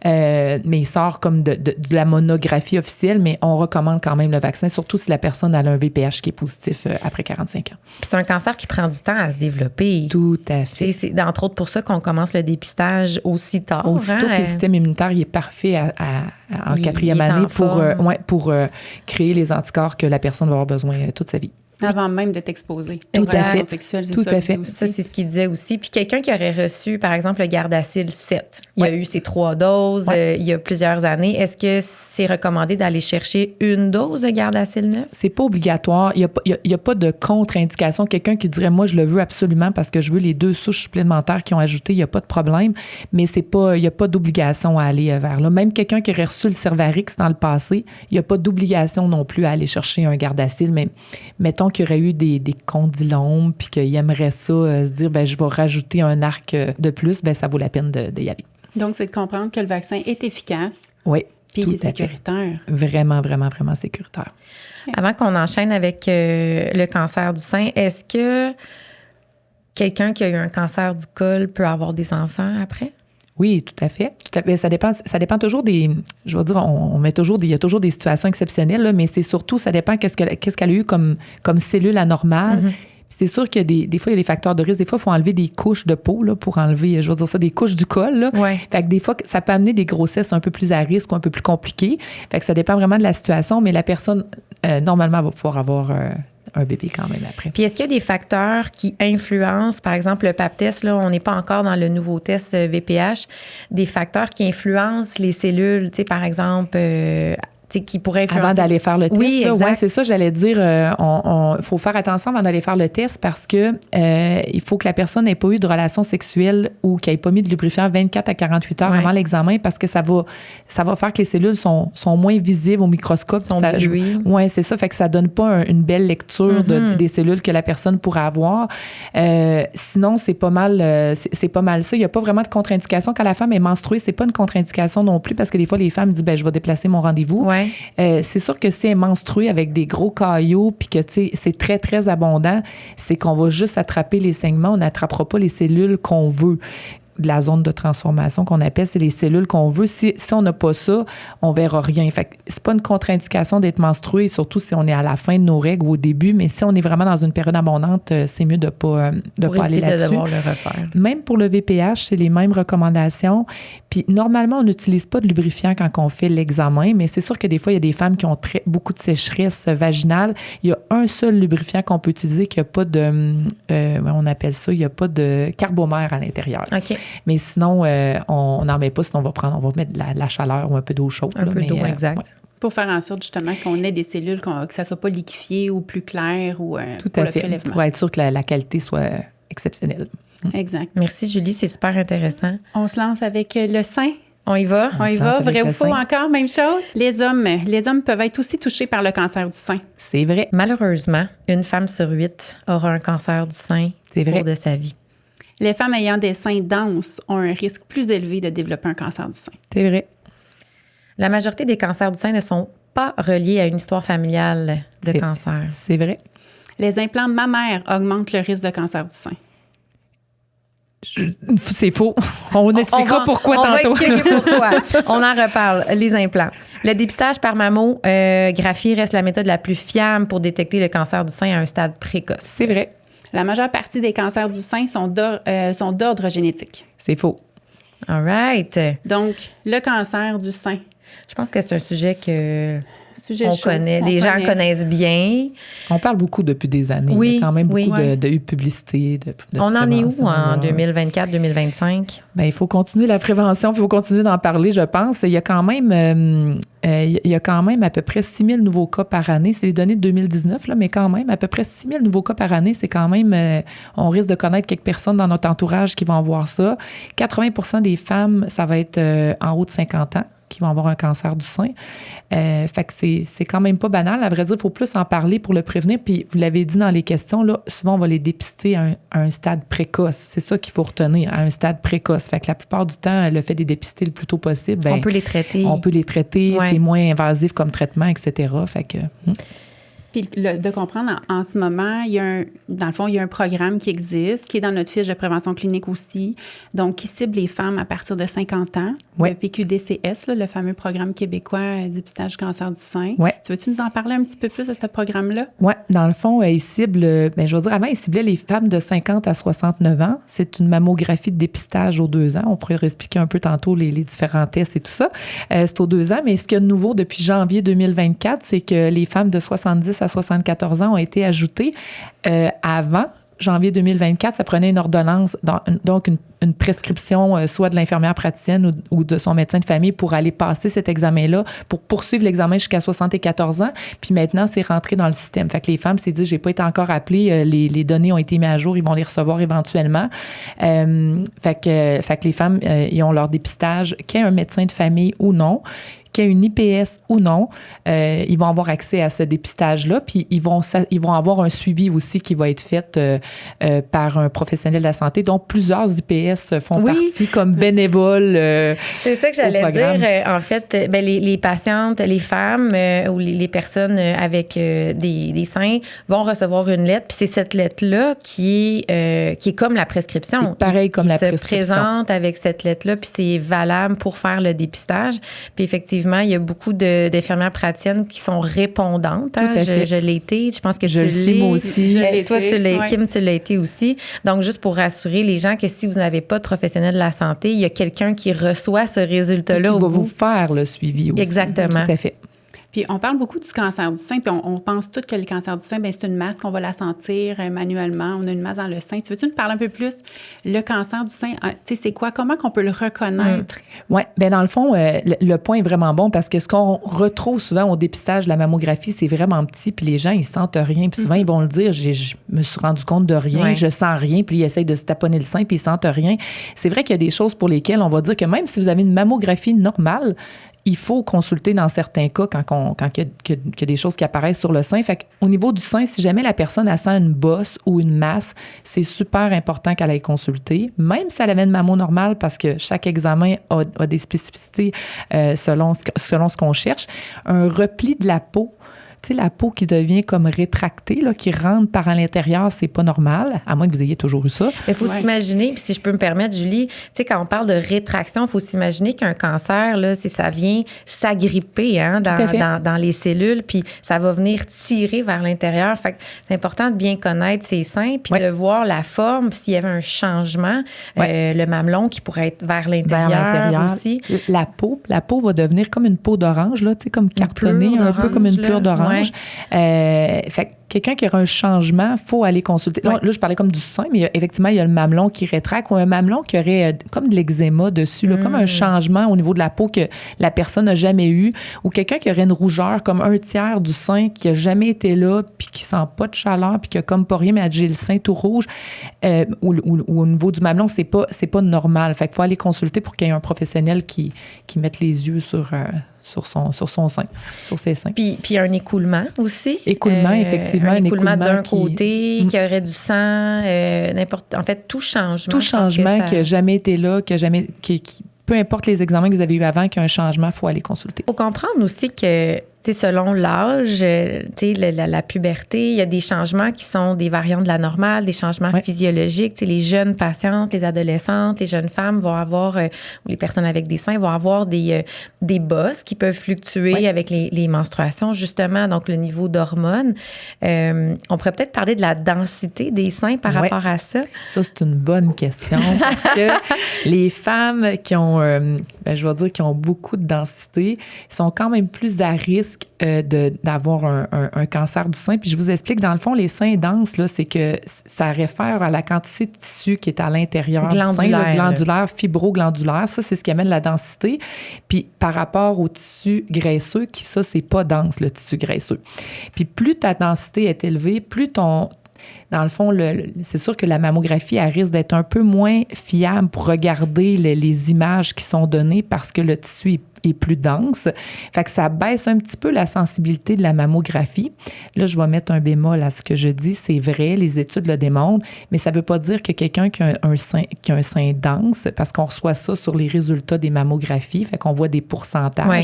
Mais il sort comme de la monographie officielle, mais on recommande quand même le vaccin, surtout si la personne a un VPH qui est positif après 45 ans. Puis c'est un cancer qui prend du temps à se développer. Tout à fait. C'est entre autres pour ça qu'on commence le dépistage aussi tard. Aussitôt que le système immunitaire il est parfait en quatrième année pour créer les anticorps que la personne va avoir besoin toute sa vie. Avant même d'être exposé. Tout à fait. Sexuelle, c'est Tout ça, à fait. Ça, c'est ce qu'il disait aussi. Puis quelqu'un qui aurait reçu, par exemple, le Gardasil 7, il a eu ses 3 doses il y a plusieurs années. Est-ce que c'est recommandé d'aller chercher une dose de Gardasil 9? C'est pas obligatoire. Il y a pas de contre-indication. Quelqu'un qui dirait, moi, je le veux absolument parce que je veux les 2 souches supplémentaires qui ont ajouté, il n'y a pas de problème. Mais il n'y a pas d'obligation à aller vers là. Même quelqu'un qui aurait reçu le Cervarix dans le passé, il n'y a pas d'obligation non plus à aller chercher un Gardasil. Mais mettons qu'il y aurait eu des condylomes puis qu'il aimerait ça, se dire, ben je vais rajouter un arc de plus, ben ça vaut la peine d'y aller. Donc, c'est de comprendre que le vaccin est efficace. Oui. Puis il est sécuritaire. Vraiment, vraiment, vraiment sécuritaire. Okay. Avant qu'on enchaîne avec le cancer du sein, est-ce que quelqu'un qui a eu un cancer du col peut avoir des enfants après? Oui, tout à fait. Ça dépend toujours des... Je veux dire, on met toujours il y a toujours des situations exceptionnelles, là, mais c'est surtout, ça dépend qu'est-ce qu'elle a eu comme cellule anormale. Mm-hmm. C'est sûr qu'il y a des fois, il y a des facteurs de risque. Des fois, il faut enlever des couches de peau là, pour enlever, je veux dire ça, des couches du col. Là. Ouais. Fait que des fois, ça peut amener des grossesses un peu plus à risque ou un peu plus compliquées. Fait que ça dépend vraiment de la situation, mais la personne, normalement, va pouvoir avoir... un bébé quand même après. Puis est-ce qu'il y a des facteurs qui influencent, par exemple le pap test, là, on n'est pas encore dans le nouveau test VPH, des facteurs qui influencent les cellules, tu sais, par exemple, qui pourraient influencer... Avant d'aller faire le test, oui, oui, c'est ça, j'allais dire, il faut faire attention avant d'aller faire le test parce que il faut que la personne n'ait pas eu de relation sexuelle ou qu'elle n'ait pas mis de lubrifiant 24 à 48 heures avant l'examen parce que ça va faire que les cellules sont moins visibles au microscope. Oui, c'est ça, fait que ça donne pas une belle lecture des cellules que la personne pourrait avoir. Sinon, c'est pas mal ça. Il n'y a pas vraiment de contre-indication. Quand la femme est menstruée, c'est pas une contre-indication non plus parce que des fois, les femmes disent, ben je vais déplacer mon rendez-vous. Ouais. C'est sûr que si elle est menstruée avec des gros caillots puis que c'est très, très abondant, c'est qu'on va juste attraper les saignements. On n'attrapera pas les cellules qu'on veut. De la zone de transformation qu'on appelle, c'est les cellules qu'on veut. Si on n'a pas ça, on verra rien. Fait que c'est pas une contre-indication d'être menstrué, surtout si on est à la fin de nos règles ou au début, mais si on est vraiment dans une période abondante, c'est mieux de pas aller là-dessus. De devoir le refaire. Même pour le VPH, c'est les mêmes recommandations. Puis normalement, on n'utilise pas de lubrifiant quand on fait l'examen, mais c'est sûr que des fois, il y a des femmes qui ont beaucoup de sécheresse vaginale. Il y a un seul lubrifiant qu'on peut utiliser qui n'a pas de, on appelle ça, il n'y a pas de carbomère à l'intérieur. OK. Mais sinon, on n'en met pas, sinon on va mettre de la chaleur ou un peu d'eau chaude. Un peu d'eau, exact. Ouais. Pour faire en sorte justement qu'on ait des cellules, que ça ne soit pas liquéfié ou plus clair ou tout à fait, pour être sûr que la qualité soit exceptionnelle. Exact. Merci Julie, c'est super intéressant. On se lance avec le sein. On y va? On y va. Vrai ou faux encore, même chose? Les hommes peuvent être aussi touchés par le cancer du sein. C'est vrai. Malheureusement, une femme sur 8 aura un cancer du sein au cours de sa vie. Les femmes ayant des seins denses ont un risque plus élevé de développer un cancer du sein. C'est vrai. La majorité des cancers du sein ne sont pas reliés à une histoire familiale de cancer. C'est vrai. Les implants mammaires augmentent le risque de cancer du sein. C'est faux. On expliquera pourquoi tantôt. On va expliquer pourquoi. On en reparle. Les implants. Le dépistage par mammographie reste la méthode la plus fiable pour détecter le cancer du sein à un stade précoce. C'est vrai. La majeure partie des cancers du sein sont d'ordre génétique. C'est faux. All right. Donc, le cancer du sein. Je pense que c'est un sujet que on connaît. Les gens connaissent bien. On parle beaucoup depuis des années. Oui, il y a quand même beaucoup de publicité. On en est où en 2024-2025? Bien, il faut continuer la prévention, il faut continuer d'en parler, je pense. Il y a quand même... à peu près 6 000 nouveaux cas par année. C'est les données de 2019, là, mais quand même, à peu près 6 000 nouveaux cas par année, c'est quand même... on risque de connaître quelques personnes dans notre entourage qui vont avoir ça. 80 % des femmes, ça va être en haut de 50 ans qui vont avoir un cancer du sein. Fait que c'est quand même pas banal. À vrai dire, il faut plus en parler pour le prévenir. Puis vous l'avez dit dans les questions, là, souvent on va les dépister à un stade précoce. C'est ça qu'il faut retenir, à un stade précoce. Fait que la plupart du temps, le fait de les dépister le plus tôt possible, on peut les traiter. On peut les traiter, ouais. C'est moins invasif comme traitement, etc. Fait que... Puis de comprendre, en ce moment, dans le fond, il y a un programme qui existe, qui est dans notre fiche de prévention clinique aussi, donc qui cible les femmes à partir de 50 ans, ouais. Le PQDCS, là, le fameux programme québécois dépistage du cancer du sein. Ouais. Tu veux-tu nous en parler un petit peu plus de ce programme-là? Oui, dans le fond, il cible, je veux dire, avant, il ciblait les femmes de 50 à 69 ans. C'est une mammographie de dépistage aux 2 ans. On pourrait expliquer un peu tantôt les différents tests et tout ça. C'est aux 2 ans, mais ce qu'il y a de nouveau depuis janvier 2024, c'est que les femmes de 70 à 74 ans ont été ajoutées avant janvier 2024. Ça prenait une ordonnance, donc une prescription soit de l'infirmière praticienne ou de son médecin de famille pour aller passer cet examen-là, pour poursuivre l'examen jusqu'à 74 ans. Puis maintenant, c'est rentré dans le système. Fait que les femmes s'est dit, j'ai pas été encore appelée, les données ont été mises à jour, ils vont les recevoir éventuellement. Fait que les femmes, ils ont leur dépistage, qu'il y ait un médecin de famille ou non, qu'il y ait une IPS ou non, ils vont avoir accès à ce dépistage-là, puis ils vont avoir un suivi aussi qui va être fait par un professionnel de la santé, dont plusieurs IPS font partie comme bénévoles. C'est ça que j'allais dire. En fait, les patientes, les femmes ou les personnes avec des seins vont recevoir une lettre, puis c'est cette lettre-là qui est comme la prescription. C'est pareil comme la prescription. Se présente avec cette lettre-là, puis c'est valable pour faire le dépistage. Puis effectivement, il y a beaucoup d'infirmières praticiennes qui sont répondantes. Hein? Je l'ai été. Je pense que tu l'es. Moi aussi. Toi, Kim, tu l'as été aussi. Donc, juste pour rassurer les gens que si vous n'avez pas de professionnel de la santé, il y a quelqu'un qui reçoit ce résultat-là. Qui va vous faire le suivi aussi. Exactement. Tout à fait. Puis on parle beaucoup du cancer du sein, puis on pense tous que le cancer du sein, bien, c'est une masse qu'on va la sentir manuellement. On a une masse dans le sein. Tu veux-tu nous parler un peu plus? Le cancer du sein, tu sais, c'est quoi? Comment qu'on peut le reconnaître? Oui, bien dans le fond, le point est vraiment bon parce que ce qu'on retrouve souvent au dépistage de la mammographie, c'est vraiment petit, puis les gens, ils sentent rien. Puis souvent, ils vont le dire, je me suis rendu compte de rien, je sens rien, puis ils essayent de se taponner le sein, puis ils sentent rien. C'est vrai qu'il y a des choses pour lesquelles on va dire que même si vous avez une mammographie normale, il faut consulter dans certains cas quand il y a des choses qui apparaissent sur le sein. Fait qu'au niveau du sein, si jamais la personne elle sent une bosse ou une masse, c'est super important qu'elle aille consulter, même si elle avait une mammo normale, parce que chaque examen a des spécificités selon ce qu'on cherche. Un repli de la peau, tu sais, la peau qui devient comme rétractée, là, qui rentre par à l'intérieur, c'est pas normal, à moins que vous ayez toujours eu ça. Il faut s'imaginer, puis si je peux me permettre, Julie, tu sais, quand on parle de rétraction, il faut s'imaginer qu'un cancer, là, ça vient s'agripper dans les cellules, puis ça va venir tirer vers l'intérieur. Fait que c'est important de bien connaître ses seins, puis de voir la forme, s'il y avait un changement, le mamelon qui pourrait être vers l'intérieur aussi. La peau va devenir comme une peau d'orange, là, tu sais, comme cartonnée, un peu comme une plure d'orange. Fait que quelqu'un qui aura un changement, il faut aller consulter. Là, je parlais comme du sein, mais effectivement, il y a le mamelon qui rétracte ou un mamelon qui aurait comme de l'eczéma dessus, là, comme un changement au niveau de la peau que la personne n'a jamais eu, ou quelqu'un qui aurait une rougeur comme un tiers du sein qui n'a jamais été là, puis qui sent pas de chaleur, puis qui a comme pas rien, mais j'ai le sein tout rouge, ou au niveau du mamelon, c'est pas normal. Fait qu'il faut aller consulter pour qu'il y ait un professionnel qui mette les yeux sur son sein, sur ses seins. Puis un écoulement aussi. Écoulement, effectivement. Un écoulement d'un côté, qui aurait du sang, en fait, tout changement. Tout changement qui n'a jamais été là, peu importe les examens que vous avez eu avant, qu'il y a un changement, il faut aller consulter. Il faut comprendre aussi que, tu sais, selon l'âge, tu sais, la puberté, il y a des changements qui sont des variantes de la normale, des changements physiologiques. Tu sais, les jeunes patientes, les adolescentes, les jeunes femmes vont avoir, ou les personnes avec des seins vont avoir des bosses qui peuvent fluctuer avec les menstruations, justement, donc le niveau d'hormones. On pourrait peut-être parler de la densité des seins par rapport à ça. Ça, c'est une bonne question parce que les femmes qui ont, je vais dire, qui ont beaucoup de densité sont quand même plus à risque d'avoir un cancer du sein. Puis je vous explique, dans le fond, les seins denses, là, c'est que ça réfère à la quantité de tissu qui est à l'intérieur du sein, glandulaire, fibroglandulaire. Ça, c'est ce qui amène la densité. Puis par rapport au tissu graisseux, ça, c'est pas dense, le tissu graisseux. Puis plus ta densité est élevée, plus dans le fond, c'est sûr que la mammographie, elle risque d'être un peu moins fiable pour regarder les images qui sont données parce que le tissu est plus dense. Fait que ça baisse un petit peu la sensibilité de la mammographie. Là, je vais mettre un bémol à ce que je dis. C'est vrai, les études le démontrent, mais ça ne veut pas dire que quelqu'un qui a un sein dense, parce qu'on reçoit ça sur les résultats des mammographies, fait qu'on voit des pourcentages. Ouais.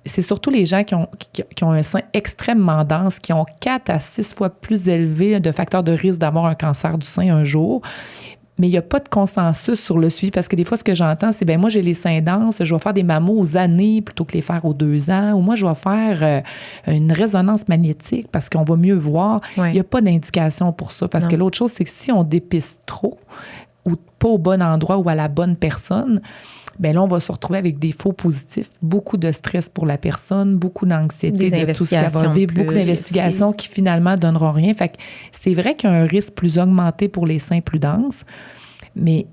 C'est surtout les gens qui ont un sein extrêmement dense, qui ont 4 à 6 fois plus élevé de facteurs de risque d'avoir un cancer du sein un jour. Mais il n'y a pas de consensus sur le suivi parce que des fois, ce que j'entends, c'est moi, j'ai les seins denses, je vais faire des mammos aux années plutôt que les faire aux 2 ans. Ou moi, je vais faire une résonance magnétique parce qu'on va mieux voir. Ouais. Il n'y a pas d'indication pour ça. Parce que l'autre chose, c'est que si on dépiste trop ou pas au bon endroit ou à la bonne personne, bien là, on va se retrouver avec des faux positifs, beaucoup de stress pour la personne, beaucoup d'anxiété de tout ce qu'elle va vivre, beaucoup d'investigations qui finalement ne donneront rien. Fait que c'est vrai qu'il y a un risque plus augmenté pour les seins plus denses, mais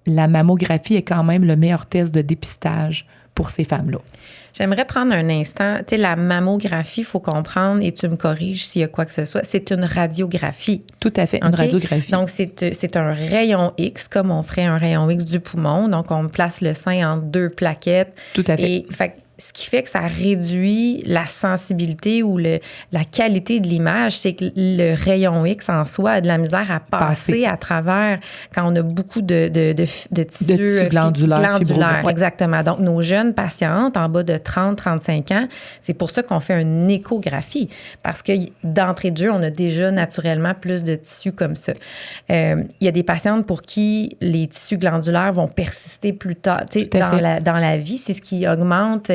la mammographie est quand même le meilleur test de dépistage pour ces femmes-là. J'aimerais prendre un instant. Tu sais, la mammographie, il faut comprendre, et tu me corriges s'il y a quoi que ce soit, c'est une radiographie. Tout à fait, une radiographie. Donc, c'est un rayon X, comme on ferait un rayon X du poumon. Donc, on place le sein en 2 plaquettes. Tout à fait. Et, ce qui fait que ça réduit la sensibilité ou la qualité de l'image, c'est que le rayon X en soi a de la misère à passer à travers quand on a beaucoup de tissus glandulaires. Ouais. Exactement. Donc, nos jeunes patientes en bas de 30-35 ans, c'est pour ça qu'on fait une échographie. Parce que d'entrée de jeu, on a déjà naturellement plus de tissus comme ça. Il y a des patientes pour qui les tissus glandulaires vont persister plus tard dans la vie. C'est ce qui augmente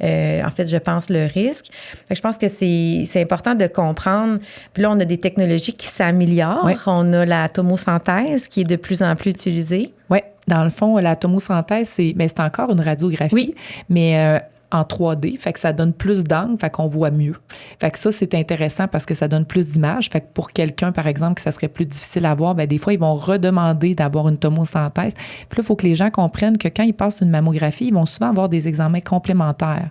en fait, je pense, le risque. Fait que je pense que c'est important de comprendre. Puis là, on a des technologies qui s'améliorent. Ouais. On a la tomosynthèse qui est de plus en plus utilisée. Oui, dans le fond, la tomosynthèse, c'est encore une radiographie, mais en 3D, fait que ça donne plus d'angles, fait qu'on voit mieux. Fait que ça, c'est intéressant parce que ça donne plus d'images. Fait que pour quelqu'un, par exemple, que ça serait plus difficile à voir, bien, des fois, ils vont redemander d'avoir une tomosynthèse. Puis là, il faut que les gens comprennent que quand ils passent une mammographie, ils vont souvent avoir des examens complémentaires.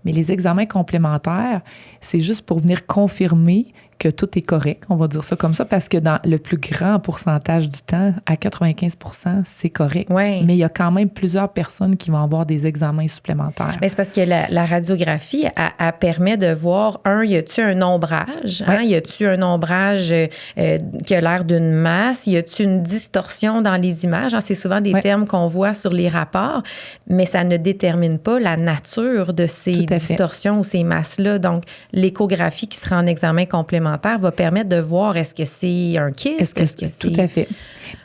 Mais les examens complémentaires, c'est juste pour venir confirmer que tout est correct, on va dire ça comme ça, parce que dans le plus grand pourcentage du temps, à 95%, c'est correct. Ouais. Mais il y a quand même plusieurs personnes qui vont avoir des examens supplémentaires. Bien, c'est parce que la radiographie, elle permet de voir, y a-tu un ombrage? Ouais. Y a-tu un ombrage qui a l'air d'une masse? Y a-tu une distorsion dans les images? C'est souvent des termes qu'on voit sur les rapports, mais ça ne détermine pas la nature de ces distorsions ou ces masses-là. Donc, l'échographie qui sera en examen complémentaire va permettre de voir est-ce que c'est un kyste? Est-ce que c'est... Tout à fait.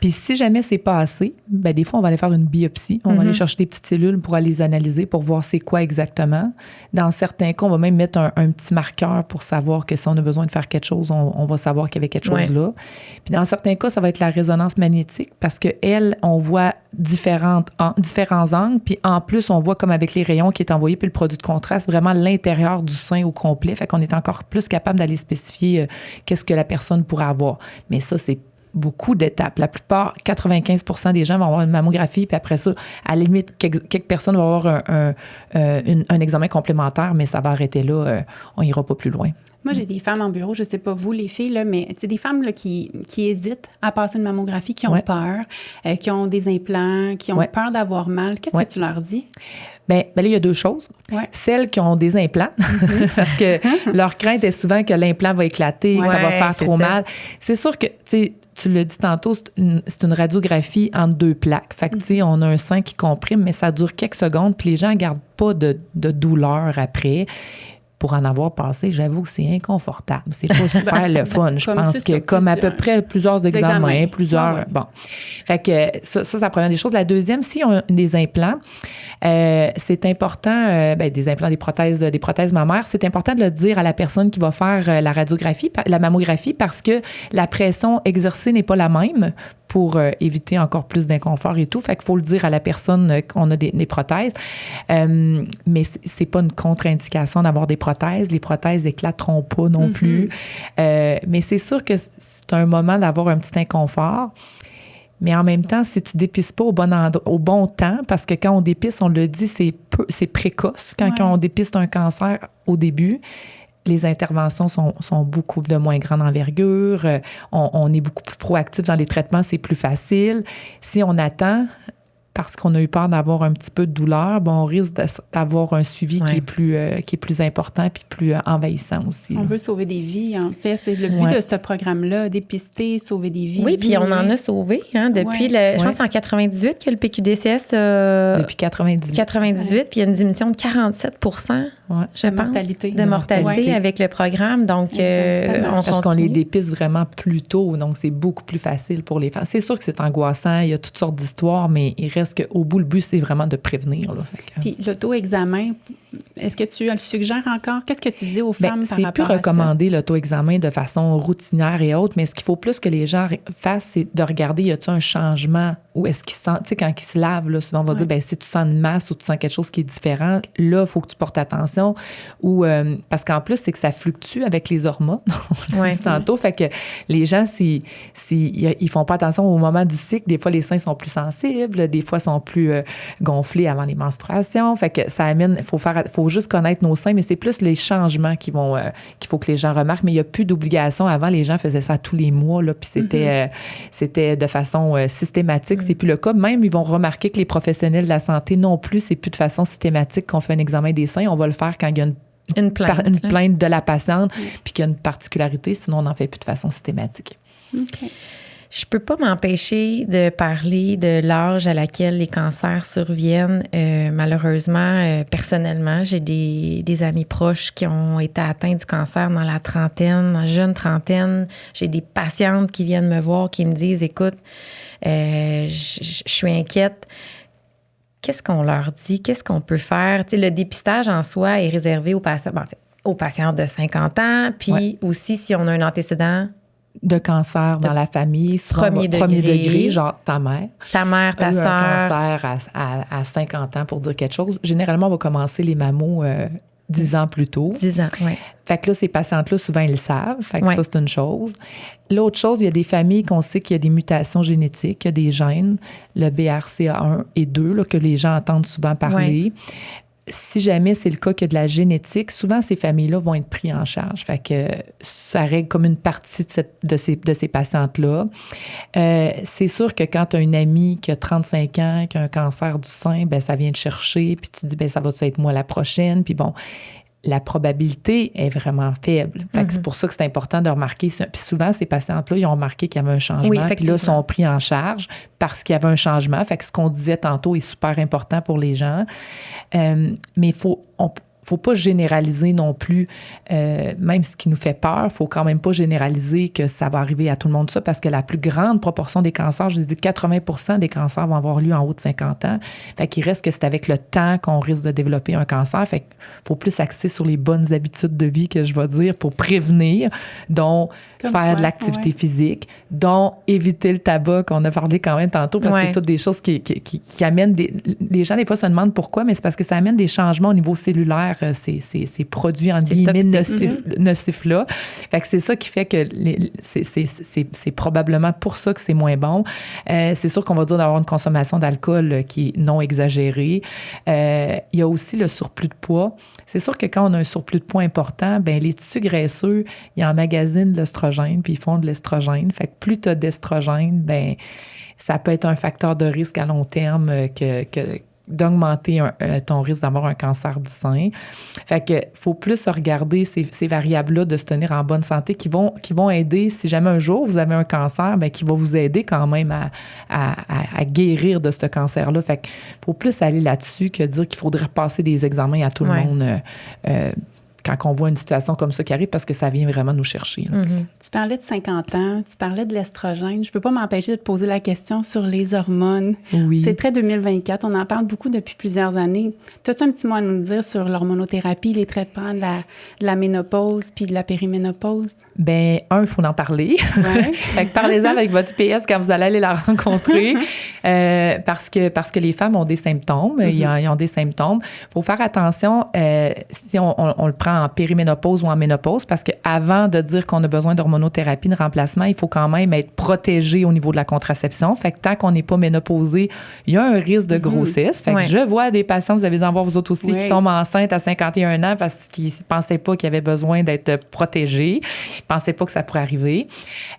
Puis si jamais c'est pas assez, bien, des fois, on va aller faire une biopsie. On va aller chercher des petites cellules pour aller les analyser, pour voir c'est quoi exactement. Dans certains cas, on va même mettre un petit marqueur pour savoir que si on a besoin de faire quelque chose, on va savoir qu'il y avait quelque chose là. Puis dans certains cas, ça va être la résonance magnétique parce qu'elle, on voit différents angles. Puis en plus, on voit comme avec les rayons qui est envoyé, puis le produit de contraste, vraiment l'intérieur du sein au complet. Fait qu'on est encore plus capable d'aller spécifier qu'est-ce que la personne pourrait avoir. Mais ça, c'est beaucoup d'étapes. La plupart, 95% des gens vont avoir une mammographie, puis après ça, à la limite, quelques personnes vont avoir un examen complémentaire, mais ça va arrêter là. On n'ira pas plus loin. Moi, j'ai des femmes en bureau, je ne sais pas vous, les filles, là, mais c'est des femmes là, qui hésitent à passer une mammographie, qui ont peur, qui ont des implants, qui ont peur d'avoir mal. Qu'est-ce que tu leur dis? Bien, là, il y a 2 choses. Ouais. Celles qui ont des implants, parce que leur crainte est souvent que l'implant va éclater, que ça va faire trop mal. C'est sûr que, tu l'as dit tantôt, c'est une radiographie entre 2 plaques. Fait que, on a un sein qui comprime, mais ça dure quelques secondes, puis les gens ne gardent pas de douleur après. Pour en avoir passé, j'avoue que c'est inconfortable. C'est pas super le fun. Je pense que comme à peu près plusieurs examens, bon. Fait que ça, c'est la première des choses. La deuxième, si on a des implants, c'est important, des implants, des prothèses mammaires, c'est important de le dire à la personne qui va faire la radiographie, la mammographie, parce que la pression exercée n'est pas la même pour éviter encore plus d'inconfort et tout. Fait qu'il faut le dire à la personne qu'on a des prothèses. Mais c'est pas une contre-indication d'avoir des prothèses. Les prothèses éclateront pas non plus. Mais c'est sûr que c'est un moment d'avoir un petit inconfort. Mais en même temps, si tu dépistes pas au bon temps, parce que quand on dépiste, on le dit, c'est précoce. Quand on dépiste un cancer au début, les interventions sont beaucoup de moins grande envergure. On est beaucoup plus proactif dans les traitements, c'est plus facile. Si on attend, parce qu'on a eu peur d'avoir un petit peu de douleur, on risque d'avoir un suivi qui est plus important puis plus envahissant aussi. On veut sauver des vies, en fait. C'est le but de ce programme-là, dépister, sauver des vies. Oui, puis on en a sauvé depuis, je pense, en 98 que le PQDCS depuis 98. 98, puis il y a une diminution de 47 je pense, de mortalité avec le programme. Donc, parce qu'on les dépiste vraiment plus tôt, donc c'est beaucoup plus facile pour les femmes. C'est sûr que c'est angoissant, il y a toutes sortes d'histoires, mais il reste qu'au bout, le but, c'est vraiment de prévenir. Là. Puis l'auto-examen, est-ce que tu le suggères encore? Qu'est-ce que tu dis aux femmes par rapport à ça? C'est plus recommandé l'auto-examen de façon routinière et autre, mais ce qu'il faut plus que les gens fassent, c'est de regarder, y a-t-il un changement ou est-ce qu'ils sentent, tu sais, quand ils se lavent, là, souvent on va dire, si tu sens une masse ou tu sens quelque chose qui est différent, là, il faut que tu portes attention. Ou, parce qu'en plus, c'est que ça fluctue avec les hormones, on l'a dit tantôt, fait que les gens, ils font pas attention au moment du cycle, des fois, les seins sont plus sensibles, des fois, sont plus gonflés avant les menstruations, fait que ça amène, faut juste connaître nos seins, mais c'est plus les changements qu'il faut que les gens remarquent, mais il n'y a plus d'obligation. Avant, les gens faisaient ça tous les mois, là, puis c'était de façon systématique. C'est plus le cas. Même, ils vont remarquer que les professionnels de la santé non plus, c'est plus de façon systématique qu'on fait un examen des seins. On va le faire quand il y a une plainte de la patiente, puis qu'il y a une particularité, sinon on n'en fait plus de façon systématique. OK. Je peux pas m'empêcher de parler de l'âge à laquelle les cancers surviennent. Malheureusement, personnellement, j'ai des amis proches qui ont été atteints du cancer dans la trentaine, dans la jeune trentaine. J'ai des patientes qui viennent me voir, qui me disent, écoute, je suis inquiète. Qu'est-ce qu'on leur dit? Qu'est-ce qu'on peut faire? Tu sais, le dépistage en soi est réservé aux patients, aux patients de 50 ans, puis aussi si on a un antécédent de cancer dans la famille, premier degré, genre ta mère. Ta mère, ta sœur. Un cancer à 50 ans, pour dire quelque chose. Généralement, on va commencer les mammos 10 ans plus tôt. 10 ans, oui. Fait que là, ces patientes-là, souvent, ils le savent. Fait que ça, c'est une chose. L'autre chose, il y a des familles qu'on sait qu'il y a des mutations génétiques, il y a des gènes, le BRCA1 et 2, là, que les gens entendent souvent parler. Si jamais c'est le cas qu'il y a de la génétique, souvent, ces familles-là vont être prises en charge. Fait que ça règle comme une partie de ces patientes-là. C'est sûr que quand tu as une amie qui a 35 ans, qui a un cancer du sein, ça vient te chercher, puis tu te dis, ça va être moi la prochaine. Puis bon, la probabilité est vraiment faible. Fait que c'est pour ça que c'est important de remarquer. Puis souvent, ces patientes-là, ils ont remarqué qu'il y avait un changement. Puis là, ils sont pris en charge parce qu'il y avait un changement. Fait que ce qu'on disait tantôt est super important pour les gens. Mais il faut pas généraliser non plus, même ce qui nous fait peur, il faut quand même pas généraliser que ça va arriver à tout le monde ça, parce que la plus grande proportion des cancers, je dis 80% des cancers vont avoir lieu en haut de 50 ans. Fait qu'il reste que c'est avec le temps qu'on risque de développer un cancer. Fait qu'il faut plus axer sur les bonnes habitudes de vie, que je vais dire, pour prévenir, dont faire de l'activité physique, dont éviter le tabac, qu'on a parlé quand même tantôt, parce que c'est toutes des choses qui amènent les gens, des fois, se demandent pourquoi, mais c'est parce que ça amène des changements au niveau cellulaire, ces produits en guillemets nocifs-là. Fait que c'est ça qui fait que c'est probablement pour ça que c'est moins bon. C'est sûr qu'on va dire d'avoir une consommation d'alcool qui est non exagérée. Il y a aussi le surplus de poids. C'est sûr que quand on a un surplus de poids important, les tissus graisseux, ils emmagasinent de l'estrogène, puis ils font de l'estrogène. Fait que plus tu as d'estrogène, ça peut être un facteur de risque à long terme d'augmenter ton risque d'avoir un cancer du sein. Fait que faut plus regarder ces variables-là, de se tenir en bonne santé, qui vont aider, si jamais un jour vous avez un cancer, qui va vous aider quand même à guérir de ce cancer-là. Fait que faut plus aller là-dessus que dire qu'il faudrait repasser des examens à tout le monde quand on voit une situation comme ça qui arrive, parce que ça vient vraiment nous chercher. Tu parlais de 50 ans, tu parlais de l'estrogène. Je peux pas m'empêcher de te poser la question sur les hormones. Oui. C'est très 2024. On en parle beaucoup depuis plusieurs années. As-tu un petit mot à nous dire sur l'hormonothérapie, les traitements de la ménopause puis de la périménopause? Il faut en parler. Fait que parlez-en avec votre PS quand vous allez aller la rencontrer. Parce que les femmes ont des symptômes. Ils ont des symptômes. Il faut faire attention. Si on le prend en périménopause ou en ménopause, parce qu'avant de dire qu'on a besoin d'hormonothérapie, de remplacement, il faut quand même être protégé au niveau de la contraception. Fait que tant qu'on n'est pas ménopausé, il y a un risque de grossesse. Fait que je vois des patients, vous avez en voir vous autres aussi, qui tombent enceintes à 51 ans parce qu'ils ne pensaient pas qu'ils avaient besoin d'être protégés. Ils ne pensaient pas que ça pourrait arriver.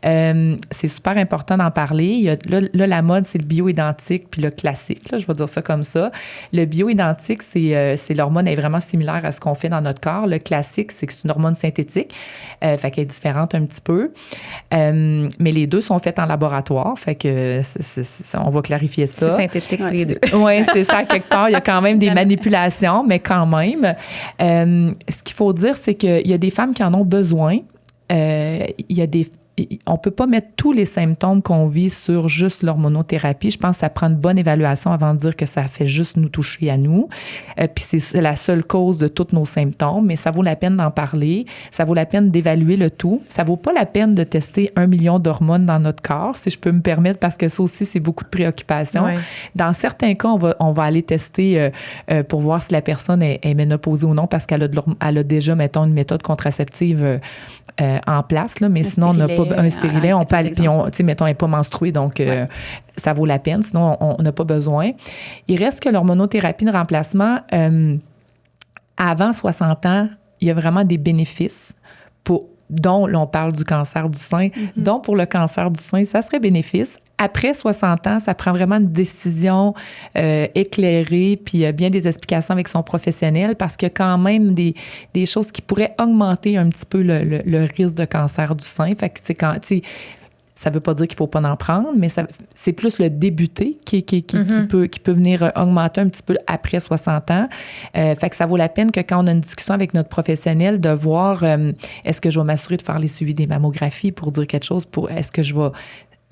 C'est super important d'en parler. Il y a, là, la mode, c'est le bioidentique puis le classique. Là, je vais dire ça comme ça. Le bioidentique, c'est l'hormone est vraiment similaire à ce qu'on fait dans notre corps. Le classique, c'est que c'est une hormone synthétique. Fait qu'elle est différente un petit peu. Mais les deux sont faits en laboratoire. Fait que on va clarifier ça. C'est synthétique les deux. Oui, c'est ça. Quelque part, il y a quand même des manipulations, mais quand même. Ce qu'il faut dire, c'est qu'il y a des femmes qui en ont besoin. On ne peut pas mettre tous les symptômes qu'on vit sur juste l'hormonothérapie. Je pense que ça prend une bonne évaluation avant de dire que ça fait juste nous toucher à nous. Puis c'est la seule cause de tous nos symptômes, mais ça vaut la peine d'en parler. Ça vaut la peine d'évaluer le tout. Ça vaut pas la peine de tester 1 million d'hormones dans notre corps, si je peux me permettre, parce que ça aussi, c'est beaucoup de préoccupations. Ouais. Dans certains cas, on va aller tester pour voir si la personne est ménopausée ou non, parce qu'elle a déjà, mettons, une méthode contraceptive en place, là, mais sinon, on n'a pas un stérilet, on peut aller, puis mettons, elle n'est pas menstruée, donc ça vaut la peine, sinon on n'a pas besoin. Il reste que l'hormonothérapie de remplacement, avant 60 ans, il y a vraiment des bénéfices dont on parle du cancer du sein, dont pour le cancer du sein, ça serait bénéfice. Après 60 ans, ça prend vraiment une décision éclairée, puis bien des explications avec son professionnel, parce qu'il y a quand même des choses qui pourraient augmenter un petit peu le risque de cancer du sein. Fait que ça ne veut pas dire qu'il ne faut pas en prendre, mais c'est plus le débuté qui peut venir augmenter un petit peu après 60 ans. Fait que ça vaut la peine que quand on a une discussion avec notre professionnel, de voir est-ce que je vais m'assurer de faire les suivis des mammographies pour dire quelque chose, est-ce que je vais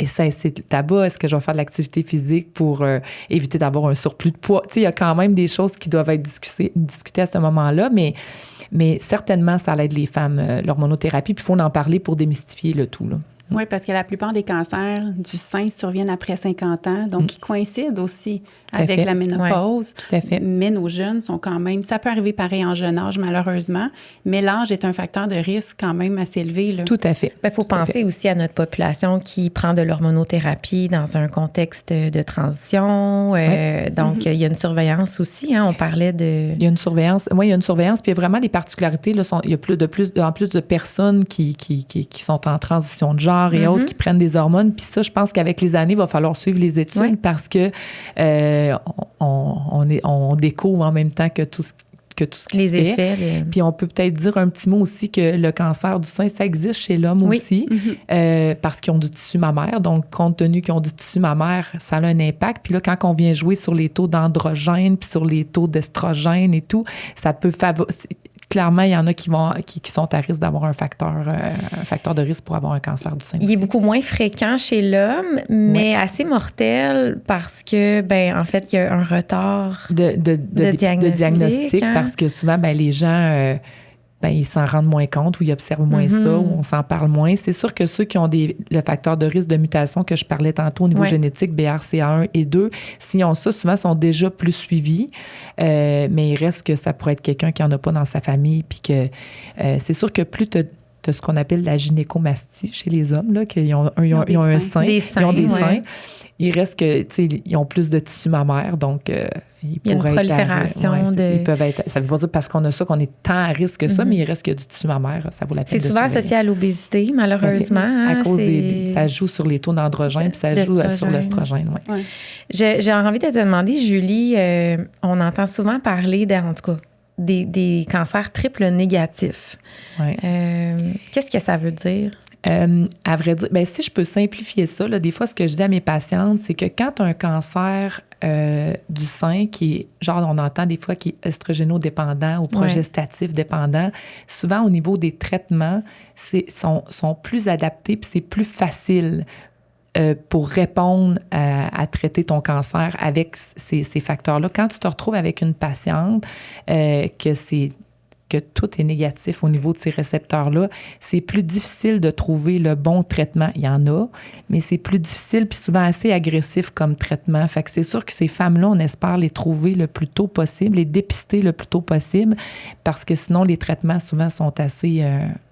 cesser le tabac, est-ce que je vais faire de l'activité physique pour éviter d'avoir un surplus de poids. Il y a quand même des choses qui doivent être discutées à ce moment-là, mais certainement, ça aide les femmes, l'hormonothérapie, puis il faut en parler pour démystifier le tout, là. Oui, parce que la plupart des cancers du sein surviennent après 50 ans, donc ils coïncident aussi avec la ménopause. Tout à fait. Mais nos jeunes sont quand même... Ça peut arriver pareil en jeune âge, malheureusement, mais l'âge est un facteur de risque quand même assez élevé, là. Tout à fait. Il faut penser aussi à notre population qui prend de l'hormonothérapie dans un contexte de transition. Donc, il y a une surveillance aussi. On parlait de... Il y a une surveillance. Oui, il y a une surveillance. Puis il y a vraiment des particularités. Là, il y a en plus de personnes qui sont en transition de genre et autres qui prennent des hormones. Puis ça, je pense qu'avec les années, il va falloir suivre les études parce que on découvre en même temps que tout ce qui les se effets, fait. Puis on peut peut-être dire un petit mot aussi que le cancer du sein, ça existe chez l'homme aussi, parce qu'ils ont du tissu mammaire. Donc, compte tenu qu'ils ont du tissu mammaire, ça a un impact. Puis là, quand on vient jouer sur les taux d'androgène puis sur les taux d'estrogène et tout, ça peut favoriser... Clairement, il y en a qui sont à risque d'avoir un facteur de risque pour avoir un cancer du sein. Il est beaucoup moins fréquent chez l'homme, mais assez mortel parce que, en fait, il y a un retard de diagnostic parce que souvent, les gens... ils s'en rendent moins compte ou ils observent moins ça ou on s'en parle moins. C'est sûr que ceux qui ont le facteur de risque de mutation que je parlais tantôt au niveau génétique, BRCA1 et 2, s'ils ont ça, souvent, sont déjà plus suivis. Mais il reste que ça pourrait être quelqu'un qui n'en a pas dans sa famille. Puis que c'est sûr que plus tu as ce qu'on appelle la gynécomastie chez les hommes, là, qu'ils ont un sein, ils ont des seins. Il reste que, ils ont plus de tissu mammaire, donc il y a une prolifération ils peuvent être. Ça veut pas dire parce qu'on a ça qu'on est tant à risque que ça, mais il reste que du tissu mammaire, ça vaut la peine de surveiller. C'est souvent associé à l'obésité, malheureusement. À cause ça joue sur les taux d'androgène, puis ça joue sur l'estrogène. Ouais. J'ai envie de te demander, Julie, on entend souvent parler, en tout cas, des cancers triples négatifs. Ouais. Qu'est-ce que ça veut dire? À vrai dire, si je peux simplifier ça, là, des fois, ce que je dis à mes patientes, c'est que quand tu as un cancer du sein qui est, genre, on entend des fois qui est estrogéno-dépendant ou progestatif dépendant, souvent au niveau des traitements, sont plus adaptés puis c'est plus facile pour répondre à traiter ton cancer avec ces facteurs-là. Quand tu te retrouves avec une patiente que que tout est négatif au niveau de ces récepteurs-là, c'est plus difficile de trouver le bon traitement. Il y en a, mais c'est plus difficile puis souvent assez agressif comme traitement. Fait que c'est sûr que ces femmes-là, on espère les trouver le plus tôt possible, les dépister le plus tôt possible, parce que sinon, les traitements souvent sont assez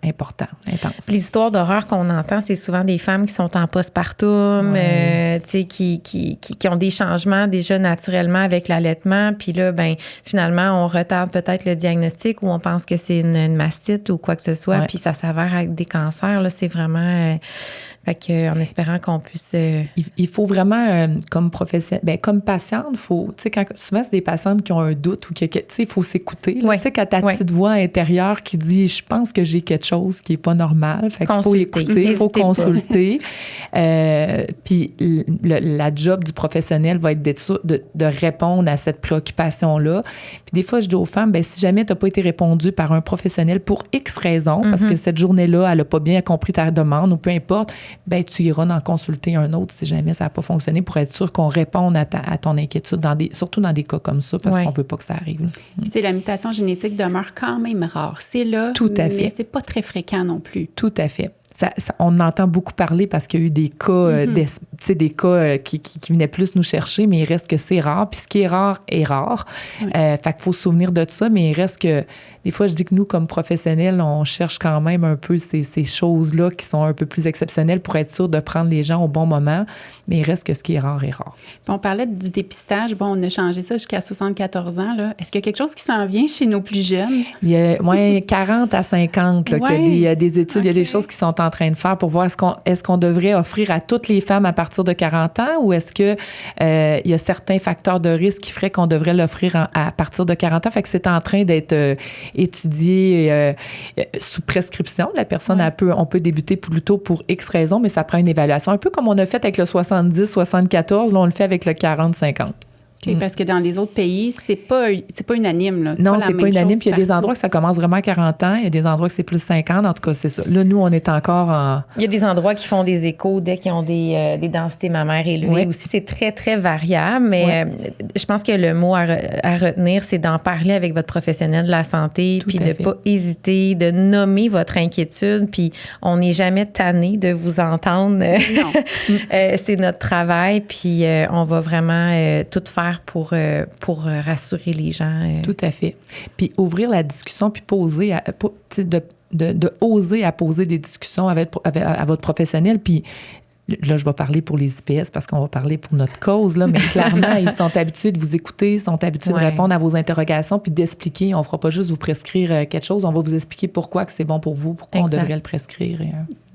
importants, intenses. L'histoire d'horreur qu'on entend, c'est souvent des femmes qui sont en postpartum, qui ont des changements déjà naturellement avec l'allaitement, puis là, ben finalement, on retarde peut-être le diagnostic ou on pense que c'est une mastite ou quoi que ce soit, puis ça s'avère avec des cancers. Là, c'est vraiment... fait que, en espérant qu'on puisse... Il faut vraiment, comme professionnel, comme patiente, souvent, c'est des patientes qui ont un doute ou tu sais, il faut s'écouter. Tu sais, quand ta petite voix intérieure qui dit « je pense que j'ai quelque chose qui n'est pas normal », fait qu'il faut écouter, il faut consulter. Puis la job du professionnel va être de répondre à cette préoccupation-là. Puis des fois, je dis aux femmes, si jamais tu n'as pas été répondu par un professionnel pour X raison, parce que cette journée-là, elle n'a pas bien compris ta demande ou peu importe, tu iras en consulter un autre si jamais ça n'a pas fonctionné pour être sûr qu'on réponde à ton inquiétude, surtout dans des cas comme ça, parce qu'on ne veut pas que ça arrive. Puis la mutation génétique demeure quand même rare. C'est là, mais c'est pas très fréquent non plus. Tout à fait. On en entend beaucoup parler parce qu'il y a eu des cas, des cas qui venaient plus nous chercher, mais il reste que c'est rare. Puis ce qui est rare est rare. Fait qu'il faut se souvenir de ça, mais il reste que... Des fois, je dis que nous, comme professionnels, on cherche quand même un peu ces choses-là qui sont un peu plus exceptionnelles pour être sûr de prendre les gens au bon moment, mais il reste que ce qui est rare est rare. Puis on parlait du dépistage. Bon, on a changé ça jusqu'à 74 ans. Là. Est-ce qu'il y a quelque chose qui s'en vient chez nos plus jeunes? Il y a 40 à 50 là, qu'il y a des études, il y a des choses qui sont en train de faire pour voir est-ce qu'on devrait offrir à toutes les femmes à partir de 40 ans ou est-ce que il y a certains facteurs de risque qui feraient qu'on devrait l'offrir à partir de 40 ans. Fait que c'est en train d'être étudié sous prescription. La personne, on peut débuter plus tôt pour X raisons, mais ça prend une évaluation. Un peu comme on a fait avec le 70-74, là, on le fait avec le 40-50. OK, parce que dans les autres pays, c'est pas unanime. Là. Non, c'est pas unanime. Puis il y a des endroits que ça commence vraiment à 40 ans. Il y a des endroits que c'est plus 50. En tout cas, c'est ça. Là, nous, on est encore en... Il y a des endroits qui font des échos dès qu'ils ont des densités mammaires élevées aussi. C'est très, très variable. Mais je pense que le mot à retenir, c'est d'en parler avec votre professionnel de la santé, puis de ne pas hésiter, de nommer votre inquiétude. Puis on n'est jamais tanné de vous entendre. Non. C'est notre travail. Puis on va vraiment tout faire pour rassurer les gens. Tout à fait. Puis ouvrir la discussion, puis poser, de oser à poser des discussions à votre professionnel. Puis là, je vais parler pour les IPS parce qu'on va parler pour notre cause, là, mais clairement, ils sont habitués de vous écouter, ils sont habitués de répondre à vos interrogations puis d'expliquer. On ne fera pas juste vous prescrire quelque chose, on va vous expliquer pourquoi que c'est bon pour vous, pourquoi on devrait le prescrire.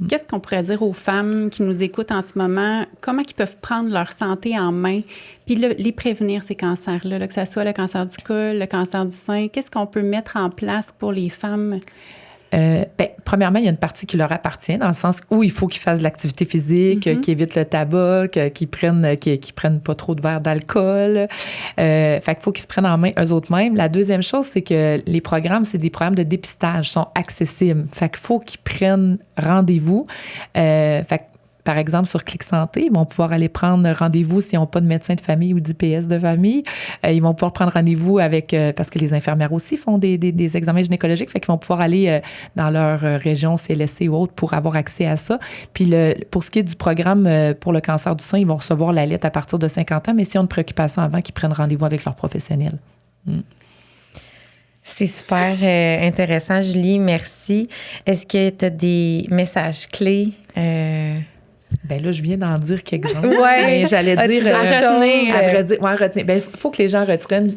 Qu'est-ce qu'on pourrait dire aux femmes qui nous écoutent en ce moment? Comment ils peuvent prendre leur santé en main puis les prévenir, ces cancers-là, là, que ce soit le cancer du col, le cancer du sein? Qu'est-ce qu'on peut mettre en place pour les femmes? Premièrement, il y a une partie qui leur appartient, dans le sens où il faut qu'ils fassent de l'activité physique, qu'ils évitent le tabac, qu'ils prennent pas trop de verre d'alcool. Fait qu'il faut qu'ils se prennent en main eux-mêmes. La deuxième chose, c'est que les programmes, c'est des programmes de dépistage, sont accessibles. Fait qu'il faut qu'ils prennent rendez-vous. Fait que, par exemple, sur Clic Santé, ils vont pouvoir aller prendre rendez-vous s'ils n'ont pas de médecin de famille ou d'IPS de famille. Ils vont pouvoir prendre rendez-vous avec, parce que les infirmières aussi font des examens gynécologiques, fait qu'ils vont pouvoir aller dans leur région CLSC ou autre pour avoir accès à ça. Puis pour ce qui est du programme pour le cancer du sein, ils vont recevoir la lettre à partir de 50 ans, mais s'ils ont une préoccupation avant, qu'ils prennent rendez-vous avec leur professionnel. C'est super intéressant, Julie. Merci. Est-ce que tu as des messages clés? Ben là, je viens d'en dire quelques-uns. Ouais. J'allais dire retenir. Ben, il faut que les gens retiennent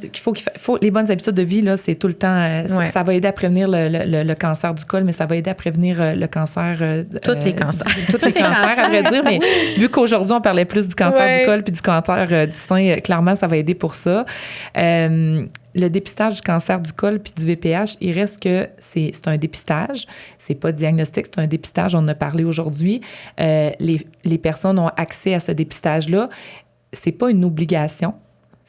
faut les bonnes habitudes de vie, là, c'est tout le temps. Ça va aider à prévenir le cancer du col, mais ça va aider à prévenir le cancer. Tous les cancers. Tous les cancers, à vrai dire. Mais vu qu'aujourd'hui, on parlait plus du cancer du col puis du cancer du sein, clairement, ça va aider pour ça. Le dépistage du cancer du col puis du VPH, il reste que c'est un dépistage. C'est pas diagnostic, c'est un dépistage. On en a parlé aujourd'hui. Les personnes ont accès à ce dépistage-là. C'est pas une obligation.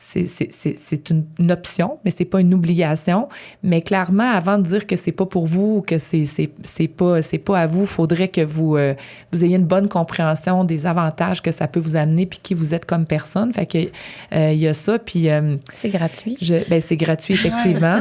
C'est une option, mais c'est pas une obligation. Mais clairement, avant de dire que c'est pas pour vous ou que c'est pas à vous, il faudrait que vous ayez une bonne compréhension des avantages que ça peut vous amener puis qui vous êtes comme personne. Fait que il y a ça. Puis c'est gratuit. C'est gratuit, effectivement.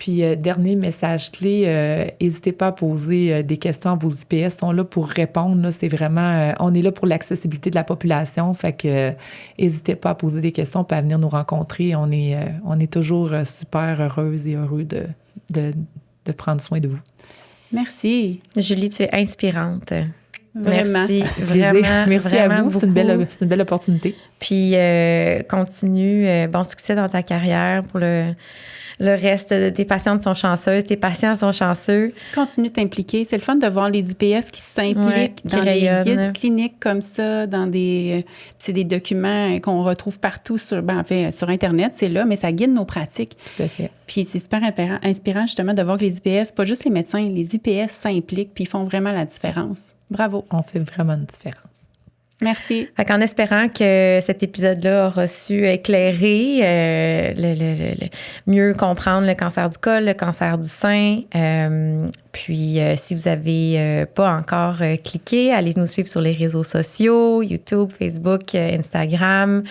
Puis, dernier message clé, n'hésitez pas à poser des questions à vos IPS. Ils sont là pour répondre. Là, c'est vraiment, on est là pour l'accessibilité de la population. Fait que n'hésitez pas à poser des questions et à venir nous rencontrer. On est toujours super heureuses et heureux de prendre soin de vous. Merci. Julie, tu es inspirante. Vraiment. Merci, vraiment. Merci vraiment à vous. C'est une belle opportunité. Puis, continue. Bon succès dans ta carrière pour le reste. Tes patientes sont chanceuses, tes patients sont chanceux. Continue de t'impliquer. C'est le fun de voir les IPS qui s'impliquent qui dans des rayonnent. guides cliniques comme ça, c'est des documents qu'on retrouve partout sur Internet, c'est là, mais ça guide nos pratiques. Tout à fait. Puis c'est super inspirant justement de voir que les IPS, pas juste les médecins, les IPS s'impliquent puis ils font vraiment la différence. Bravo. On fait vraiment une différence. Merci. Fait qu'en espérant que cet épisode-là aura su éclairer, mieux comprendre le cancer du col, le cancer du sein. Puis, si vous n'avez pas encore cliqué, allez nous suivre sur les réseaux sociaux, YouTube, Facebook, Instagram,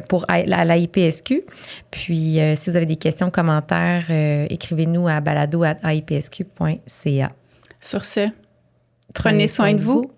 pour la IPSQ. Puis, si vous avez des questions, commentaires, écrivez-nous à balado@ipsq.ca. Sur ce, prenez soin de vous.